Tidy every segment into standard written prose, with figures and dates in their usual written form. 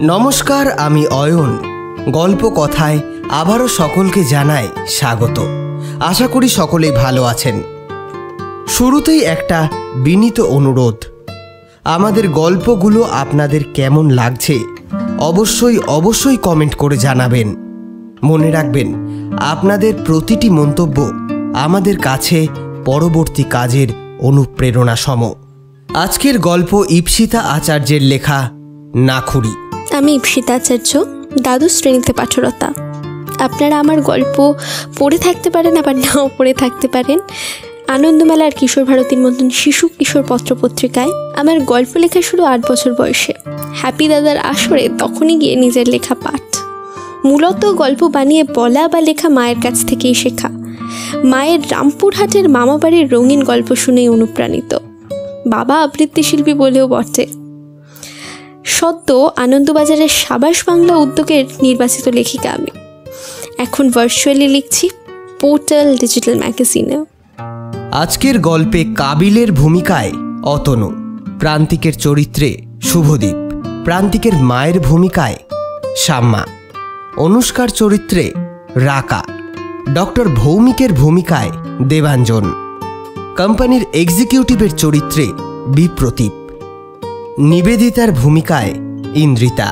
নমস্কার, আমি অয়ন। গল্প কথায় আবারও সকলকে জানাই স্বাগত। আশা করি সকলেই ভালো আছেন। শুরুতেই একটা বিনীত অনুরোধ, আমাদের গল্পগুলো আপনাদের কেমন লাগছে অবশ্যই কমেন্ট করে জানাবেন। মনে রাখবেন, আপনাদের প্রতিটি মন্তব্য আমাদের কাছে পরবর্তী কাজের অনুপ্রেরণা সম। আজকের গল্প ঈপ্সিতা আচার্যের লেখা নাখুরি। আমি ঈপ্সিতা আচার্য, দ্বাদশ শ্রেণীতে পাঠরতা। আপনারা আমার গল্প পড়ে থাকতে পারেন, আবার নাও পড়ে থাকতে পারেন। আনন্দমেলা আর কিশোর ভারতীর মতন শিশু কিশোর পত্রপত্রিকায় আমার গল্প লেখা শুরু 8 বছর বয়সে। হ্যাপি দাদার আসরে তখনই গিয়ে নিজের লেখা পাঠ। মূলত গল্প বানিয়ে বলা বা লেখা মায়ের কাছ থেকেই শেখা। মায়ের রামপুরহাটের মামাবাড়ির রঙিন গল্প শুনেই অনুপ্রাণিত। বাবা আবৃত্তি শিল্পী বলেও বটে। সদ্য আনন্দবাজারের সাবাস বাংলা উদ্যোগের নির্বাচিত লেখিকা আমি। এখন ভার্চুয়ালি লিখছি পোর্টাল ডিজিটাল ম্যাগাজিনে। আজকের গল্পে কাবিলের ভূমিকায় অতনু, প্রান্তিকের চরিত্রে শুভদীপ, প্রান্তিকের মায়ের ভূমিকায় শ্যামা, অনুষ্কার চরিত্রে রাকা, ডক্টর ভৌমিকের ভূমিকায় দেবাঞ্জন, কোম্পানির এক্সিকিউটিভের চরিত্রে বিপ্রতীপ, নিবেদিতার ভূমিকায় ইন্দ্রিতা।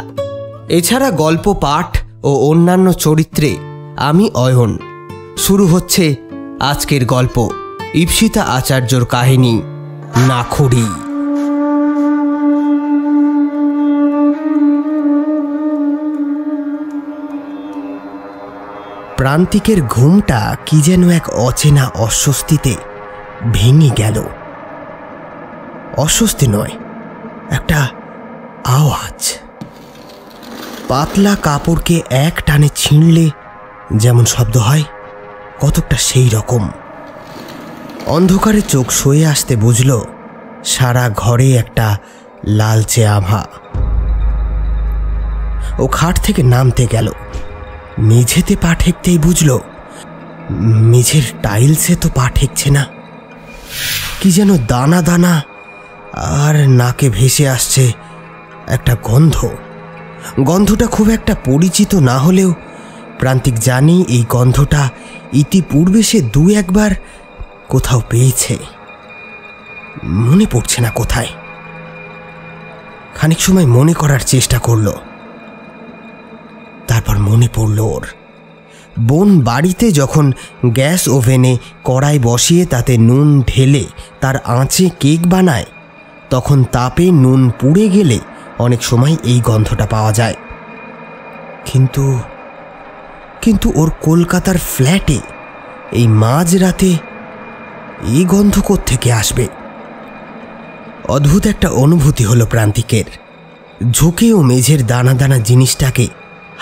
এছাড়া গল্প পাঠ ও অন্যান্য চরিত্রে আমি অয়ন। শুরু হচ্ছে আজকের গল্প, ঈপ্সিতা আচার্যর কাহিনী নাখুরি। প্রান্তিকের ঘুমটা কি যেন এক অচেনা অস্বস্তিতে ভেঙে গেল। অস্বস্তি নয়, একটা আওয়াজ। পাতলা কাপড়কে এক টানে ছিঁড়লে যেমন শব্দ হয়, কতকটা সেই রকম। অন্ধকারে চোখ সয়ে আসতে বুঝল সারা ঘরে একটা লালচে আভা। ও খাট থেকে নামতে গেল। মেঝেতে পা ঠেকতেই বুঝল মেঝের টাইলসে তো পা ঠেকছে না। কি যেন দানা দানা, আর নাকে ভেসে আসছে একটা গন্ধ। গন্ধটা খুব একটা পরিচিত না হলেও প্রান্তিক জানি এই গন্ধটা ইতিপূর্বে সে 2-1 বার কোথাও পেয়েছে। মনে পড়ছে না কোথায়। খানিক সময় মনে করার চেষ্টা করল। তারপর মনে পড়ল ওর বোন বাড়িতে যখন গ্যাস ওভেনে কড়াই বসিয়ে তাতে নুন ঢেলে তার আঁচে কেক বানায়, তখন তাপে নুন পুড়ে গেলে অনেক সময় এই গন্ধটা পাওয়া যায়। কিন্তু ওর কলকাতার ফ্ল্যাটে এই মাঝরাতে এই গন্ধ কোত্থেকে আসবে? অদ্ভুত একটা অনুভূতি হলো প্রান্তিকের। ঝুঁকে ও মেঝের দানা দানা জিনিসটাকে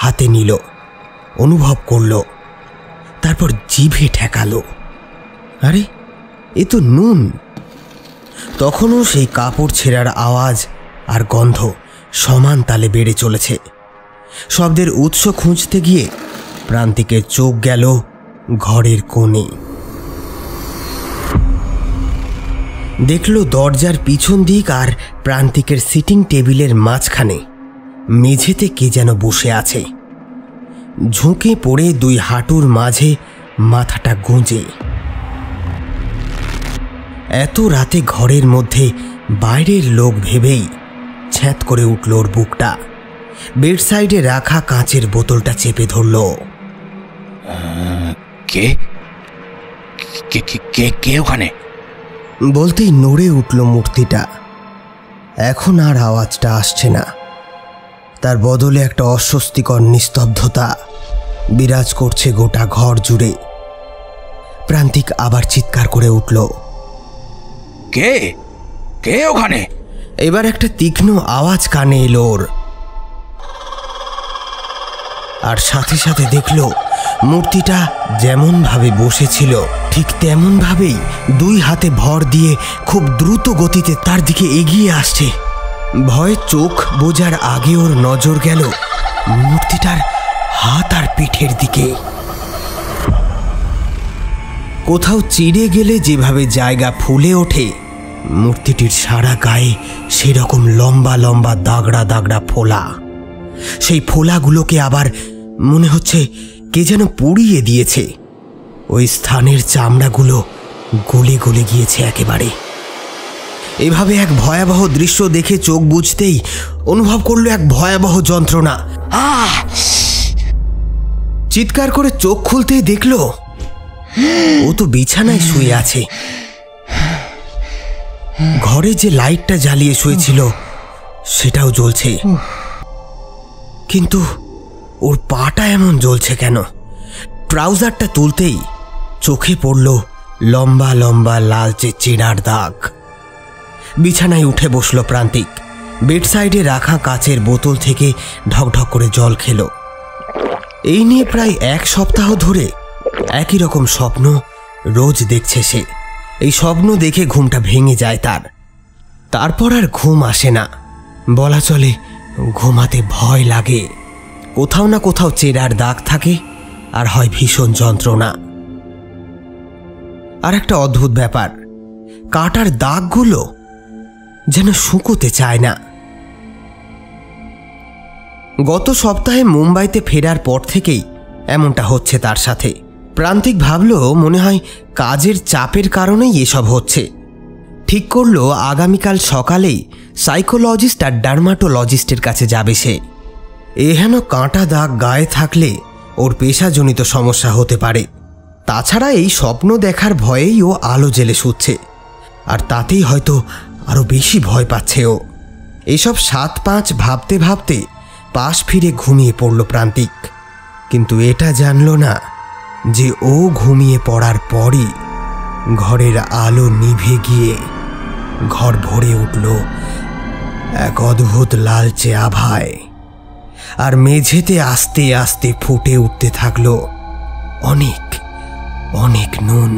হাতে নিল, অনুভব করল, তারপর জিভে ঠেকালো। আরে, এ তো নুন। তখনও সেই কাপড় ছেঁড়ার আওয়াজ আর গন্ধ সমান তালে বেড়ে চলেছে। শব্দের উৎস খুঁজতে গিয়ে প্রান্তিকের চোখ গেল ঘরের কোণে। দেখল দরজার পিছন দিক আর প্রান্তিকের সিটিং টেবিলের মাঝখানে মেঝেতে কে যেন বসে আছে। ঝুঁকে পড়ে 2 হাঁটুর মাঝে মাথাটা গুঁজে। এত রাতে ঘরের মধ্যে বাইরের লোক ভেবেই ছ্যাঁত করে উঠল ওর বুকটা। বেড সাইডে রাখা কাঁচের বোতলটা চেপে ধরল। কে কে কে ওখানে বলতেই নড়ে উঠল মূর্তিটা। এখন আর আওয়াজটা আসছে না। তার বদলে একটা অস্বস্তিকর নিস্তব্ধতা বিরাজ করছে গোটা ঘর জুড়ে। প্রান্তিক আবার চিৎকার করে উঠল, কে কে ওখানে? এবার একটা তীক্ষ্ণ আওয়াজ কানে এলো ওর, আর সাথে সাথে দেখল মূর্তিটা যেমন ভাবে বসেছিল ঠিক তেমন ভাবেই 2 হাতে ভর দিয়ে খুব দ্রুত গতিতে তার দিকে এগিয়ে আসছে। ভয়ে চোখ বোঝার আগে ওর নজর গেল মূর্তিটার হাত আর পিঠের দিকে। কোথাও চিড়ে গেলে যেভাবে জায়গা ফুলে ওঠে, মূর্তিটির সারা গায়ে সেরকম লম্বা লম্বা দাগড়া দাগড়া ফোলা। সেই ফোলাগুলোকে আবার মনে হচ্ছে কে যেন পুড়িয়ে দিয়েছে। ওই স্থানের চামড়াগুলো গলে গলে গিয়েছে একেবারে। এভাবে এক ভয়াবহ দৃশ্য দেখে চোখ বুজতেই অনুভব করলো এক ভয়াবহ যন্ত্রণা। চিৎকার করে চোখ খুলতেই দেখলো ও তো বিছানায় শুয়ে আছে। ঘরে যে লাইটটা জ্বালিয়ে শুয়েছিল সেটাও জ্বলছে, কিন্তু ওর পাটা এমন জ্বলছে কেন? ট্রাউজারটা তুলতেই চোখে পড়ল লম্বা লম্বা লালচে চেনার দাগ। বিছানায় উঠে বসল প্রান্তিক। বেড সাইডে রাখা কাচের বোতল থেকে ঢকঢক করে জল খেল। এই নিয়ে প্রায় 1 সপ্তাহ ধরে একই রকম স্বপ্ন রোজ দেখছে সে। এই স্বপ্ন দেখে ঘুমটা ভেঙে যায় তার। তারপর আর ঘুম আসে না, বলা চলে ঘুমাতে ভয় লাগে। কোথাও না কোথাও চেরার দাগ থাকে, আর হয় ভীষণ যন্ত্রণা। আর একটা অদ্ভুত ব্যাপার, কাটার দাগগুলো যেন শুকোতে চায় না। গত সপ্তাহে মুম্বাইতে ফেরার পর থেকেই এমনটা হচ্ছে তার সাথে। প্রান্তিক ভাবল মনে হয় কাজের চাপের কারণেই এসব হচ্ছে। ঠিক করলো আগামীকাল সকালেই সাইকোলজিস্ট আর ডার্মাটোলজিস্টের কাছে যাবে সে। এহেন কাঁটা দাগ গায়ে থাকলে ওর পেশাজনিত সমস্যা হতে পারে। তাছাড়া এই স্বপ্ন দেখার ভয়েই ও আলো জেলে শুচ্ছে, আর তাতেই হয়তো আরও বেশি ভয় পাচ্ছে ও। এসব 7-5 ভাবতে ভাবতে পাশ ফিরে ঘুমিয়ে পড়ল প্রান্তিক। কিন্তু এটা জানল না যে ও ঘুমিয়ে পড়ার পরই ঘরের আলো নিভে গিয়ে ঘর ভরে উঠল এক অদ্ভুত লালচে আভায়, আর মেঝেতে আস্তে আস্তে ফুটে উঠতে থাকলো অনেক অনেক নুন।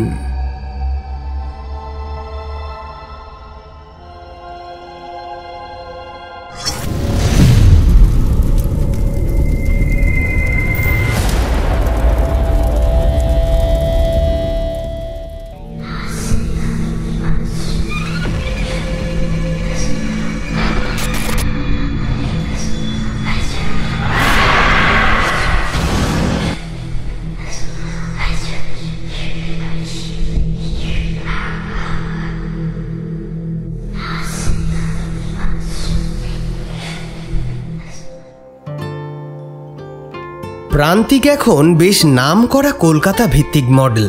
প্রান্তিক এখন বেশ নাম করা কলকাতা ভিত্তিক মডেল।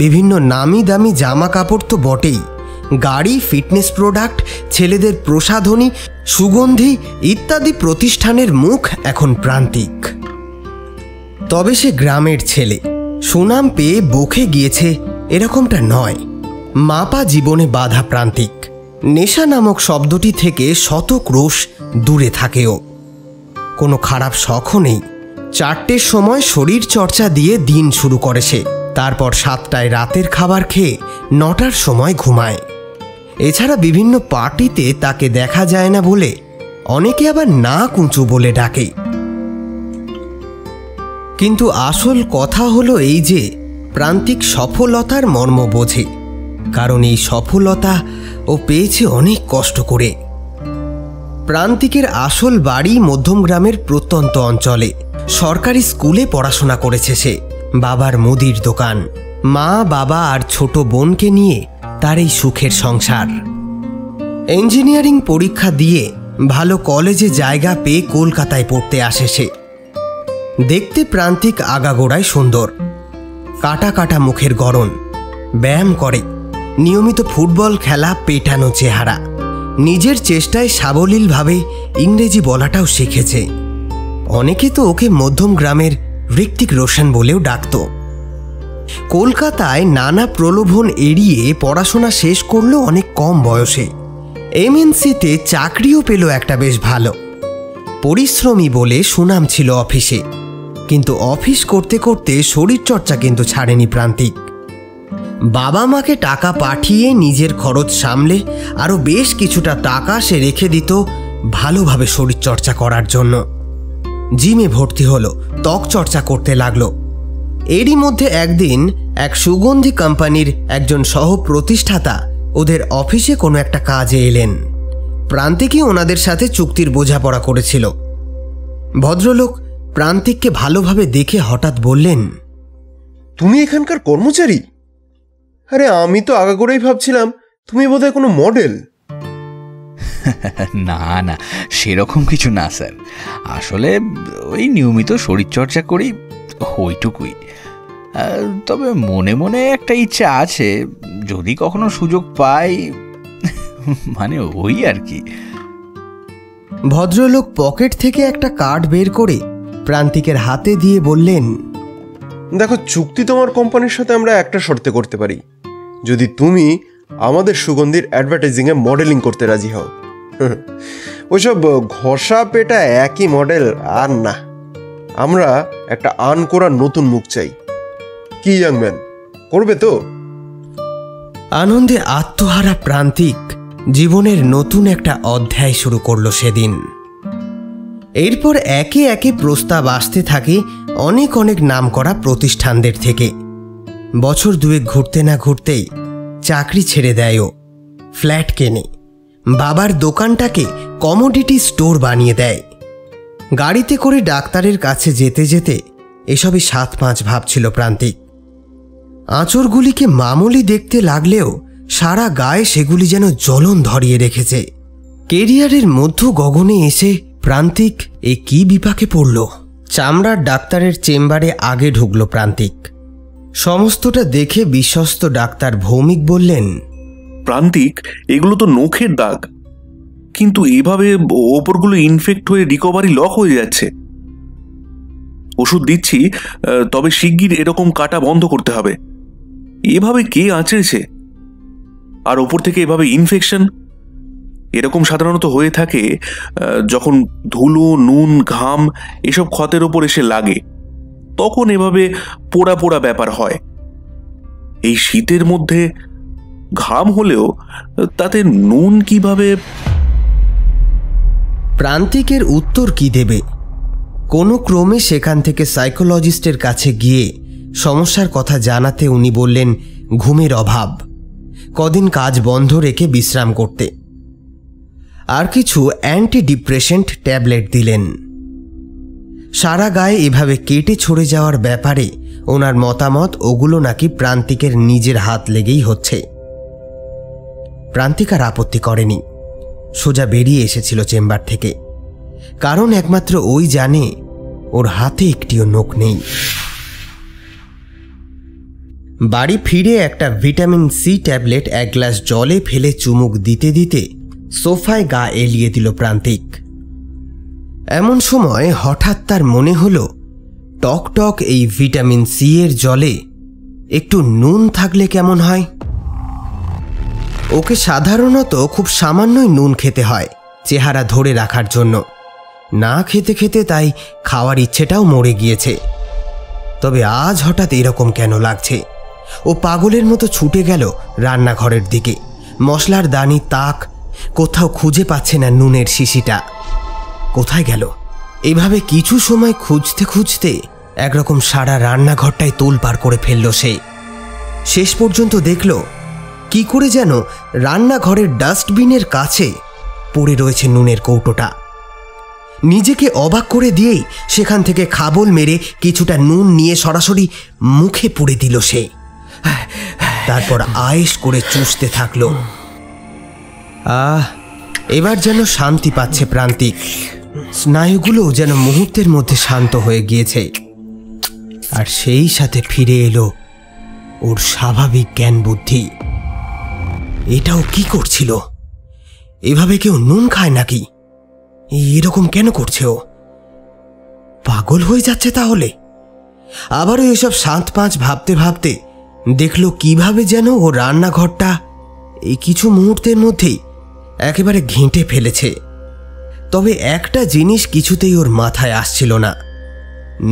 বিভিন্ন নামি দামি জামা কাপড় তো বটেই, গাড়ি, ফিটনেস প্রোডাক্ট, ছেলেদের প্রসাধনী, সুগন্ধি ইত্যাদি প্রতিষ্ঠানের মুখ এখন প্রান্তিক। তবে সে গ্রামের ছেলে, সুনাম পেয়ে বকে গিয়েছে এরকমটা নয়। মাপা জীবনে বাধা প্রান্তিক। নেশা নামক শব্দটি থেকে শতক্রোশ দূরে থাকেও। কোনো খারাপ শখও নেই। 4টের সময় শরীর চর্চা দিয়ে দিন শুরু করে সে। তারপর 7টায় রাতের খাবার খেয়ে 9টার সময় ঘুমায়। এছাড়া বিভিন্ন পার্টিতে তাকে দেখা যায় না বলে অনেকে আবার না কুঁচু বলে ডাকে। কিন্তু আসল কথা হলো এই যে প্রান্তিক সফলতার মর্ম বোঝে, কারণ এই সফলতা ও পেয়েছে অনেক কষ্ট করে। প্রান্তিকের আসল বাড়ি মধ্যমগ্রামের প্রত্যন্ত অঞ্চলে। সরকারি স্কুলে পড়াশোনা করেছে সে। বাবার মুদির দোকান, মা বাবা আর ছোট বোনকে নিয়ে তার এই সুখের সংসার। ইঞ্জিনিয়ারিং পরীক্ষা দিয়ে ভালো কলেজে জায়গা পেয়ে কলকাতায় পড়তে আসে সে। দেখতে প্রান্তিক আগাগোড়ায় সুন্দর, কাটা কাটা মুখের গড়ন, ব্যায়াম করে, নিয়মিত ফুটবল খেলা, পেটানো চেহারা। নিজের চেষ্টায় সাবলীলভাবে ইংরেজি বলাটাও শিখেছে। অনেকে তো ওকে মধ্যম গ্রামের ঋত্বিক রোশন বলেও ডাকত। কলকাতায় নানা প্রলোভন এড়িয়ে পড়াশোনা শেষ করলো অনেক কম বয়সে। এমএনসিতে চাকরিও পেল একটা বেশ ভালো। পরিশ্রমী বলে সুনাম ছিল অফিসে, কিন্তু অফিস করতে করতে শরীরচর্চা কিন্তু ছাড়েনি প্রান্তিক। বাবা মাকে টাকা পাঠিয়ে নিজের খরচ সামলে আরও বেশ কিছুটা টাকা সে রেখে দিত ভালোভাবে শরীরচর্চা করার জন্য। জিমে ভর্তি হলো, ত্বক চর্চা করতে লাগলো। এরই মধ্যে একদিন এক সুগন্ধি কোম্পানির একজন সহ প্রতিষ্ঠাতা ওদের অফিসে কোনো একটা কাজে এলেন। প্রান্তিকই ওনাদের সাথে চুক্তির বোঝাপড়া করেছিল। ভদ্রলোক প্রান্তিককে ভালোভাবে দেখে হঠাৎ বললেন, তুমি এখানকার কর্মচারী? আরে আমি তো আগাগোড়াই ভাবছিলাম তুমি বোধহয় কোনো মডেল। না না, সেরকম কিছু না স্যার, আসলে ওই নিয়মিত শরীরচর্চা করি, ওইটুকুই। তবে মনে মনে একটা ইচ্ছা আছে, যদি কখনো সুযোগ পাই, মানে ওই আর কি। ভদ্রলোক পকেট থেকে একটা কার্ড বের করে প্রান্তিকের হাতে দিয়ে বললেন, দেখো, চুক্তি তোমার কোম্পানির সাথে আমরা একটা শর্তে করতে পারি, যদি তুমি আমাদের সুগন্ধির অ্যাডভার্টাইজিংয়ে মডেলিং করতে রাজি হও। ওইসব ঘষা পেটা একই মডেল আর না, আমরা একটা আন করা নতুন মুখ চাই। কি ইয়াংম্যান, করবে তো? আনন্দে আত্মহারা প্রান্তিক জীবনের নতুন একটা অধ্যায় শুরু করলো সেদিন। এরপর একে একে প্রস্তাব আসতে থাকে অনেক অনেক নামকরা প্রতিষ্ঠানদের থেকে। বছর দুয়েক ঘুরতে না ঘুরতেই চাকরি ছেড়ে দেয় ও, ফ্ল্যাট কেনে, বাবার দোকানটাকে কমোডিটি স্টোর বানিয়ে দেয়। গাড়িতে করে ডাক্তারের কাছে যেতে যেতে এসবই 7-5 ভাবছিল প্রান্তিক। আঁচড়গুলিকে মামুলি দেখতে লাগলেও সারা গায়ে সেগুলি যেন জ্বলন ধরিয়ে রেখেছে। কেরিয়ারের মধ্য গগনে এসে প্রান্তিক এ কি বিপাকে পড়ল। চামড়ার ডাক্তারের চেম্বারে আগে ঢুকল প্রান্তিক। সমস্তটা দেখে বিশ্বস্ত ডাক্তার ভৌমিক বললেন, প্রান্তিক, এগুলো তো নখের দাগ, কিন্তু এভাবে ওপরগুলো ইনফেক্ট হয়ে রিকভারি লক হয়ে যাচ্ছে। ওষুধ দিচ্ছি, তবে শিগগির এরকম কাটা বন্ধ করতে হবে। এভাবে কে আঁচড়েছে? আর ওপর থেকে এভাবে ইনফেকশন, এরকম সাধারণত হয়ে থাকে যখন ধুলো, নুন, ঘাম এসব ক্ষতের ওপর এসে লাগে, তখন এভাবে পোড়া পোড়া ব্যাপার হয়। এই শীতের মধ্যে ঘাম হলেও তাতে নুন কিভাবে? প্রান্তিকের উত্তর কি দেবে? কোনো ক্রমে সেখান থেকে সাইকোলজিস্টের কাছে গিয়ে সমস্যার কথা জানাতে উনি বললেন ঘুমের অভাব, কদিন কাজ বন্ধ রেখে বিশ্রাম করতে, আর কিছু অ্যান্টি ডিপ্রেশেন্ট ট্যাবলেট দিলেন। সারা গায়ে এভাবে কেটে ছড়ে যাওয়ার ব্যাপারে ওনার মতামত, ওগুলো নাকি প্রান্তিকের নিজের হাত লেগেই হচ্ছে। প্রান্তিক আর আপত্তি করেনি, সোজা বেরিয়ে এসেছিল চেম্বার থেকে, কারণ একমাত্র ওই জানে ওর হাতে একটিও নখ নেই। বাড়ি ফিরে একটা ভিটামিন সি ট্যাবলেট এক গ্লাস জলে ফেলে চুমুক দিতে দিতে সোফায় গা এলিয়ে দিল প্রান্তিক। এমন সময় হঠাৎ তার মনে হলো, টক টক এই ভিটামিন সি এর জলে একটু নুন থাকলে কেমন হয়। ওকে সাধারণত খুব সামান্যই নুন খেতে হয় চেহারা ধরে রাখার জন্য, না খেতে খেতে তাই খাওয়ার ইচ্ছেটাও মরে গিয়েছে। তবে আজ হঠাৎ এরকম কেন লাগছে? ও পাগলের মতো ছুটে গেল রান্নাঘরের দিকে। মশলার দানি, তাক, কোথাও খুঁজে পাচ্ছে না নুনের শিশিটা। কোথায় গেল? এভাবে কিছু সময় খুঁজতে খুঁজতে একরকম সারা রান্নাঘরটাই তোলপাড় করে ফেলল সে। শেষ পর্যন্ত দেখল কি করে যেন রান্নাঘরের ডাস্টবিনের কাছে পড়ে রয়েছে নুনের কৌটোটা। নিজেকে অবাক করে দিয়েই সেখান থেকে খাবল মেরে কিছুটা নুন নিয়ে সরাসরি মুখে পুড়ে দিল সে। তারপর আয়েশ করে চুষতে থাকলো। এবার যেন শান্তি পাচ্ছে প্রান্তিক, স্নায়ুগুলো যেন মুহূর্তের মধ্যে শান্ত হয়ে গিয়েছে। আর সেই সাথে ফিরে এলো ওর স্বাভাবিক জ্ঞান বুদ্ধি। এটাও কি করছিল? এভাবে কেউ নুন খায় নাকি? এরকম কেন করছে ও? পাগল হয়ে যাচ্ছে তাহলে? আবারও এসব 7-5 ভাবতে ভাবতে দেখলো কিভাবে যেন ও রান্নাঘরটা এই কিছু মুহূর্তের মধ্যেই একেবারে ঘেঁটে ফেলেছে। তবে একটা জিনিস কিছুতেই ওর মাথায় আসছিল না।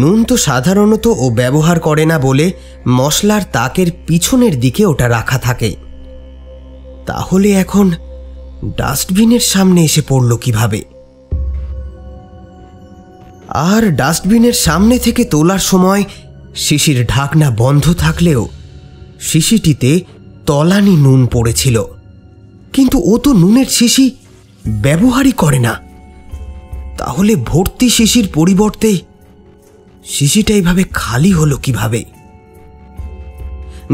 নুন তো সাধারণত ও ব্যবহার করে না বলে মশলার তাকের পিছনের দিকে ওটা রাখা থাকে। তাহলে এখন ডাস্টবিনের সামনে এসে পড়ল কিভাবে? আর ডাস্টবিনের সামনে থেকে তোলার সময় শিশির ঢাকনা বন্ধ থাকলেও শিশিটিতে তলানি নুন পড়েছিল। কিন্তু ও তো নুনের শিশি ব্যবহারই করে না। তাহলে ভর্তি শিশির পরিবর্তে শিশিটা এইভাবে খালি হলো কিভাবে?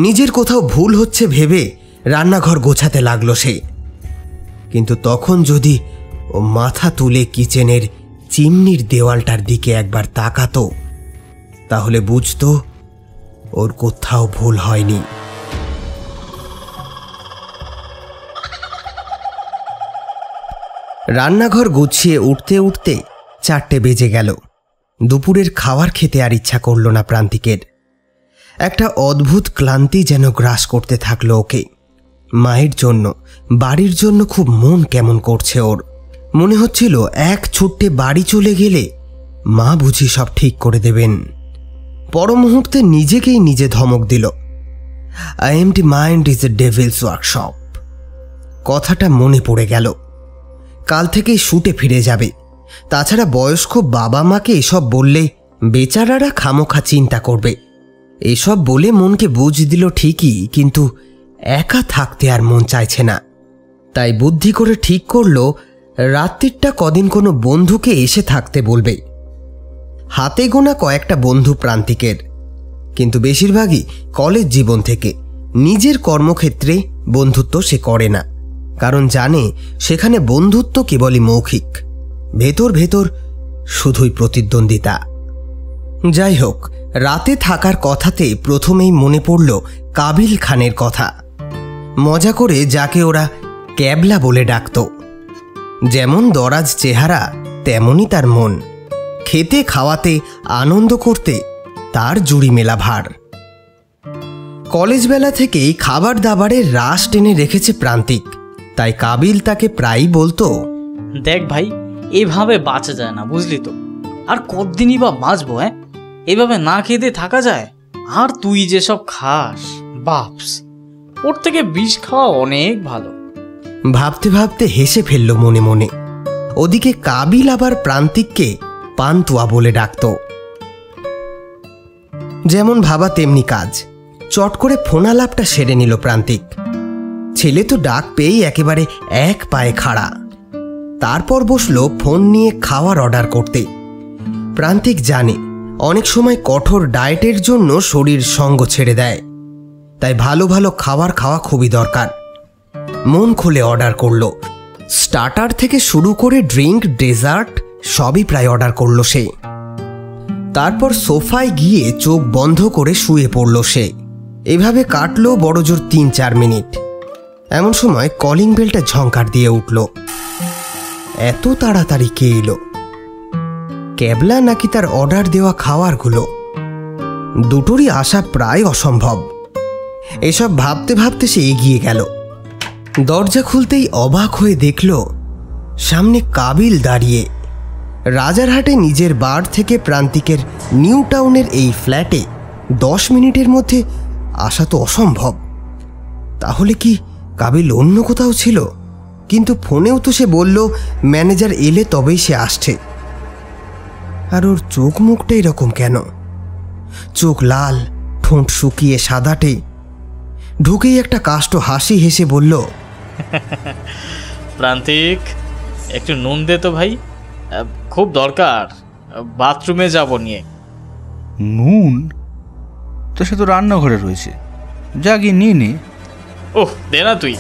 নিজের কোথাও ভুল হচ্ছে ভেবে রান্নাঘর গোছাতে লাগলো সে। কিন্তু তখন যদি ও মাথা তুলে কিচেনের চিমনির দেওয়ালটার দিকে একবার তাকাতো, তাহলে বুঝতো ওর কোথাও ভুল হয়নি। রান্নাঘর গুছিয়ে উঠতে উঠতে 4টে বেজে গেল। দুপুরের খাবার খেতে আর ইচ্ছা করল না প্রান্তিকের। একটা অদ্ভুত ক্লান্তি যেন গ্রাস করতে থাকলো ওকে। মায়ের জন্য, বাড়ির জন্য খুব মন কেমন করছে ওর। মনে হচ্ছিল এক ছুট্টে বাড়ি চলে গেলে মা বুঝি সব ঠিক করে দেবেন। পর মুহূর্তে নিজেকেই নিজে ধমক দিল, an empty mind is a devil's workshop. কথাটা মনে পড়ে গেল। কাল থেকেই শুটে ফিরে যাবে। তাছাড়া বয়স্ক বাবা মাকে এসব বললে বেচারারা খামোখা চিন্তা করবে। এসব বলে মনকে বুঝ দিল ঠিকই, কিন্তু একা থাকতে আর মন চাইছে না। তাই বুদ্ধি করে ঠিক করল রাত্রিটা কদিন কোনো বন্ধুকে এসে থাকতে বলবে। হাতে গোনা কয়েকটা বন্ধু প্রান্তিকের, কিন্তু বেশিরভাগই কলেজ জীবন থেকে। নিজের কর্মক্ষেত্রে বন্ধুত্ব সে করে না, কারণ জানে সেখানে বন্ধুত্ব কেবলই মৌখিক, ভেতর ভেতর শুধুই প্রতিদ্বন্দ্বিতা। যাই হোক, রাতে থাকার কথাতে প্রথমেই মনে পড়ল কাবিল খানের কথা। মজা করে যাকে ওরা ক্যাবলা বলে ডাকত। যেমন দরাজ চেহারা, তেমনই তার মন। খেতে খাওয়াতে, আনন্দ করতে তার জুড়ি মেলা ভার। কলেজ বেলা থেকেই খাবার দাবারের রাশ টেনে রেখেছে প্রান্তিক, তাই কাবিল তাকে প্রায়ই বলতো, দেখ ভাই, এভাবে বাঁচা যায় না, বুঝলি তো। আর কতদিনই বা বাঁচবো? এভাবে না খেতে থাকা যায়? আর তুই যেসব খাস, বাপস, ওর থেকে বিষ খাওয়া অনেক ভালো। ভাবতে ভাবতে হেসে ফেলল মনে মনে। ওদিকে কাবিল আবার প্রান্তিককে পান্তুয়া বলে ডাকত। যেমন ভাবা তেমনি কাজ। চট করে ফোনালাপটা সেরে নিল প্রান্তিক। ছেলে তো ডাক পেয়েই একেবারে এক পায়ে খাড়া। তারপর বসলো ফোন নিয়ে খাওয়ার অর্ডার করতে। প্রান্তিক জানে অনেক সময় কঠোর ডায়েটের জন্য শরীর সঙ্গ ছেড়ে দেয়, তাই ভালো ভালো খাবার খাওয়া খুবই দরকার। মন খুলে অর্ডার করলো। স্টার্টার থেকে শুরু করে ড্রিঙ্ক, ডেজার্ট সবই প্রায় অর্ডার করলো সে। তারপর সোফায় গিয়ে চোখ বন্ধ করে শুয়ে পড়ল সে। এভাবে কাটলো বড়জোর 3-4 মিনিট। এমন সময় কলিং বেলটা ঝংকার দিয়ে উঠল। এত তাড়াতাড়ি কে এলো? ক্যাবলা নাকি তার অর্ডার দেওয়া খাবারগুলো? দুটোরই আশা প্রায় অসম্ভব। এসব ভাবতে ভাবতে সে এগিয়ে গেল। দরজা খুলতেই অবাক হয়ে দেখল সামনে কাবিল দাঁড়িয়ে। রাজারহাটে নিজের বার থেকে প্রান্তিকের নিউ টাউনের এই ফ্ল্যাটে 10 মিনিটের মধ্যে আসা তো অসম্ভব। তাহলে কি কাবিল অন্য কোথাও ছিল? কিন্তু ফোনেও তো সে বলল ম্যানেজার এলে তবেই সে আসছে। আর ওর চোখ মুখটা এরকম কেন? চোখ লাল, ঠোঁট শুকিয়ে সাদাটে। ঢুকেই একটা কাষ্ট হাসি হেসে বলল, প্রান্তিক, একটু নুন দে তো ভাই, খুব দরকার, বাথরুমে যাব নিয়ে। নুন তো সে তো রান্নাঘরে রয়েছে, যা গিয়ে নিয়ে নে। ওহ, দে না তুই,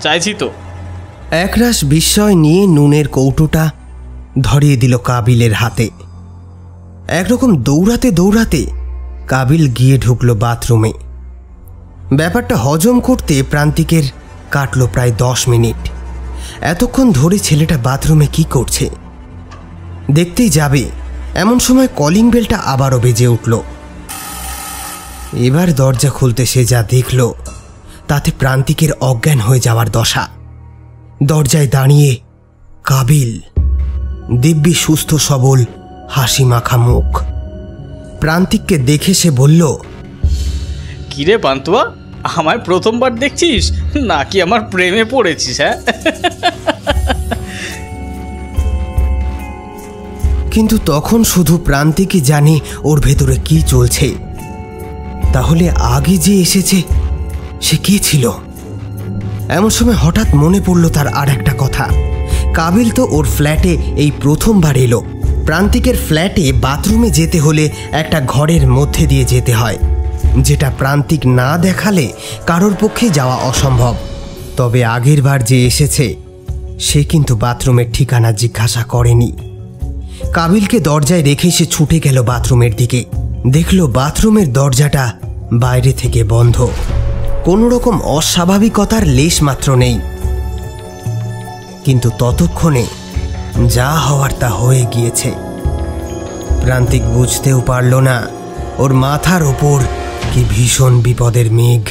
চাইছি তো। একরাশ বিস্ময় নিয়ে নুনের কৌটোটা ধরিয়ে দিল কাবিলের হাতে। একরকম দৌড়াতে দৌড়াতে কাবিল গিয়ে ঢুকল বাথরুমে। ব্যাপারটা হজম করতে প্রান্তিকের কাটল প্রায় 10 মিনিট। এতক্ষণ ধরে ছেলেটা বাথরুমে কি করছে? দেখতেই যাবে, এমন সময় কলিং বেলটা আবারও বেজে উঠল। এবার দরজা খুলতে সে যা দেখল তাতে প্রান্তিকের অজ্ঞান হয়ে যাওয়ার দশা। দরজায় দাঁড়িয়ে কাবিল, দিব্যি সুস্থ সবল, হাসি মাখা মুখ। প্রান্তিককে দেখে সে বলল, কিরে পান্তুয়া, আমায় প্রথমবার দেখছিস নাকি আমার প্রেমে পড়েছিস? হ্যাঁ, কিন্তু তখন শুধু প্রান্তিকই জানে ওর ভেতরে কি চলছে। তাহলে আগে যে এসেছে সে কে ছিল? এমন সময় হঠাৎ মনে পড়ল তার আর একটা কথা। কাবিল তো ওর ফ্ল্যাটে এই প্রথমবার এলো। প্রান্তিকের ফ্ল্যাটে বাথরুমে যেতে হলে একটা ঘরের মধ্যে দিয়ে যেতে হয়, যেটা প্রান্তিক না দেখালে কারোর পক্ষে যাওয়া অসম্ভব। তবে আগের বার যে এসেছে সে কিন্তু বাথরুমের ঠিকানা জিজ্ঞাসা করেনি। কাবিলকে দরজায় রেখে সে ছুটে গেল বাথরুমের দিকে। দেখল বাথরুমের দরজাটা বাইরে থেকে বন্ধ, কোনো রকম অস্বাভাবিকতার লেশ মাত্র নেই। কিন্তু ততক্ষণে যা হওয়ার তা হয়ে গিয়েছে। প্রান্তিক বুঝতেও পারল না ওর মাথার ওপর কি ভীষণ বিপদের মেঘ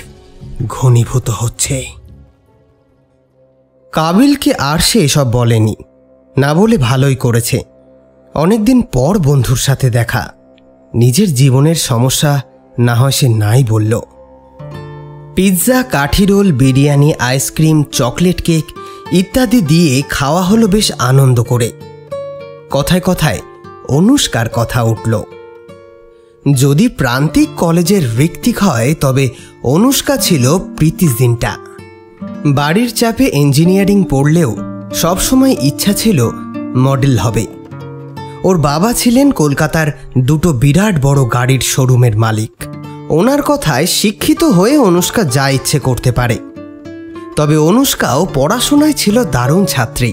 ঘনীভূত হচ্ছে। কাবিলকে আর সে এসব বলেনি, না বলে ভালোই করেছে। অনেকদিন পর বন্ধুর সাথে দেখা, নিজের জীবনের সমস্যা না হয় সে নাই বলল। পিৎজা, কাঠি roll, biryani, ice cream, chocolate cake ইত্যাদি দিয়ে খাওয়া হলো বেশ আনন্দ করে। কথায় কথায় অনুষ্কার কথা উঠল। যদি প্রান্তিক কলেজের ঋত্বিক হয় তবে অনুষ্কা ছিল প্রীতিজিন্টা। বাড়ির চাপে ইঞ্জিনিয়ারিং পড়লেও সবসময় ইচ্ছা ছিল মডেল হবে। ওর বাবা ছিলেন কলকাতার দুটো বিরাট বড় গাড়ির শোরুমের মালিক। ওনার কথায় শিক্ষিত হয়ে অনুষ্কা যা ইচ্ছে করতে পারে। তবে অনুষ্কাও পড়াশোনায় ছিল দারুণ ছাত্রী।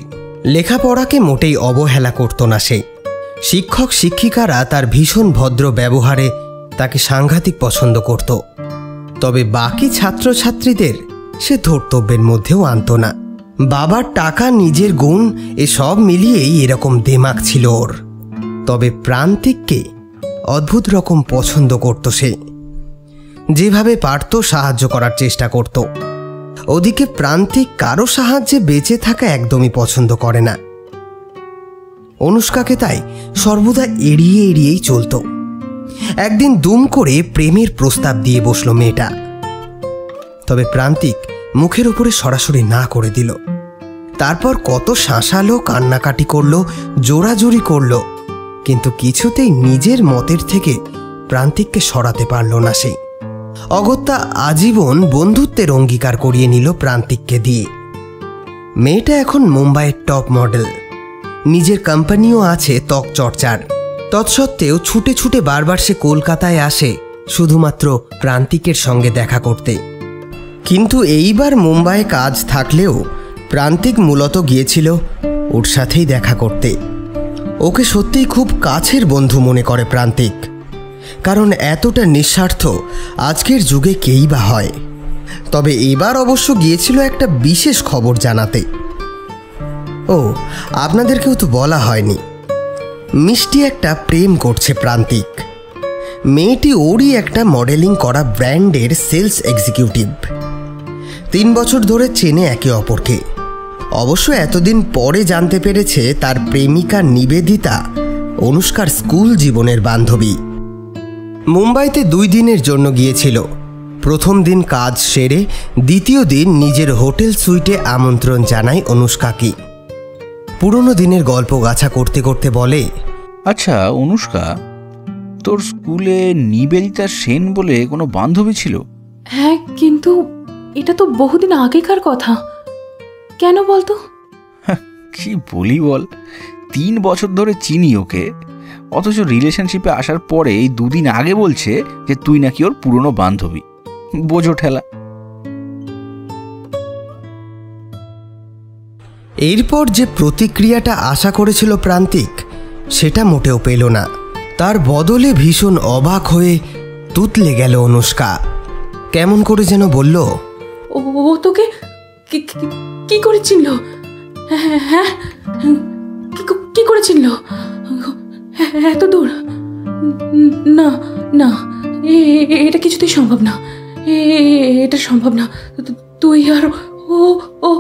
লেখাপড়াকে মোটেই অবহেলা করত না সে। শিক্ষক শিক্ষিকারা তার ভীষণ ভদ্র ব্যবহারে তাকে সাংঘাতিক পছন্দ করত। তবে বাকি ছাত্রছাত্রীদের সে ধর্তব্যের মধ্যেও আনত না। বাবার টাকা, নিজের গুণ এসব মিলিয়েই এরকম দেমাগ ছিল ওর। তবে প্রান্তিককে অদ্ভুত রকম পছন্দ করত সে। যেভাবে পারত সাহায্য করার চেষ্টা করত। ওদিকে প্রান্তিক কারো সাহায্যে বেঁচে থাকা একদমই পছন্দ করে না। অনুষ্কাকে তাই সর্বদা এড়িয়ে এড়িয়েই চলত। একদিন দুম করে প্রেমের প্রস্তাব দিয়ে বসল মেয়েটা। তবে প্রান্তিক মুখের উপরে সরাসরি না করে দিল। তারপর কত শাসালো, কান্নাকাটি করল, জোরাজুরি করল, কিন্তু কিছুতেই নিজের মতের থেকে প্রান্তিককে সরাতে পারল না সে। অগত্যা আজীবন বন্ধুত্বের অঙ্গীকার করিয়ে নিল প্রান্তিককে দিয়ে। মেয়েটা এখন মুম্বাইয়ের টপ মডেল। নিজের কোম্পানিও আছে ত্বক চর্চার। তৎসত্ত্বেও ছুটে ছুটে বারবার সে কলকাতায় আসে শুধুমাত্র প্রান্তিকের সঙ্গে দেখা করতে। কিন্তু এইবার মুম্বাইয়ে কাজ থাকলেও প্রান্তিক মূলত গিয়েছিল ওর সাথেই দেখা করতে। ওকে সত্যিই খুব কাছের বন্ধু মনে করে প্রান্তিক, কারণ এতটা নিঃস্বার্থ আজকের যুগে কেই বা হয়। তবে এবার অবশ্য গিয়েছিল একটা বিশেষ খবর জানাতে। ও, আপনাদেরকেও তো বলা হয়নি, মিষ্টি একটা প্রেম করছে প্রান্তিক। মেয়েটি ওরই একটা মডেলিং করা ব্র্যান্ডের সেলস এক্সিকিউটিভ। 3 বছর ধরে চেনে একে অপরকে। অবশ্য এতদিন পরে জানতে পেরেছে তার প্রেমিকা নিবেদিতা অনুষ্কার স্কুল জীবনের বান্ধবী। মুম্বাইতে 2 দিনের জন্য গিয়েছিল। প্রথম দিন কাজ সেরে দ্বিতীয় দিন নিজের হোটেল সুইটে আমন্ত্রণ জানায় অনুষ্কাকে। পুরনো দিনের গল্প গাছা করতে করতে বলে, আচ্ছা অনুষ্কা, তোর স্কুলে নিবেদিতা সেন বলে কোনো বান্ধবী ছিল? হ্যাঁ, কিন্তু এটা তো বহুদিন আগেকার কথা। কেন বলতো? কি বলি বল, 3 বছর ধরে চিনি ওকে, অথচ রিলেশনশিপে আসার পরে এই 2 দিন আগে বলছে যে তুই নাকি ওর পুরনো বান্ধবী। বোঝো ঠেলা। এরপর যে প্রতিক্রিয়াটা আশা করেছিল প্রান্তিক সেটা মোটেও পেল না। তার বদলে ভীষণ অবাক হয়ে তুতলে গেল অনুষ্কা। কেমন করে যেন বলল, ও তোকে কি করে চিনল? হ্যাঁ, কি করে চিনল এত দূর? না না, এটা কিছুতেই সম্ভব না। এটা সম্ভব না। তুই আর ও।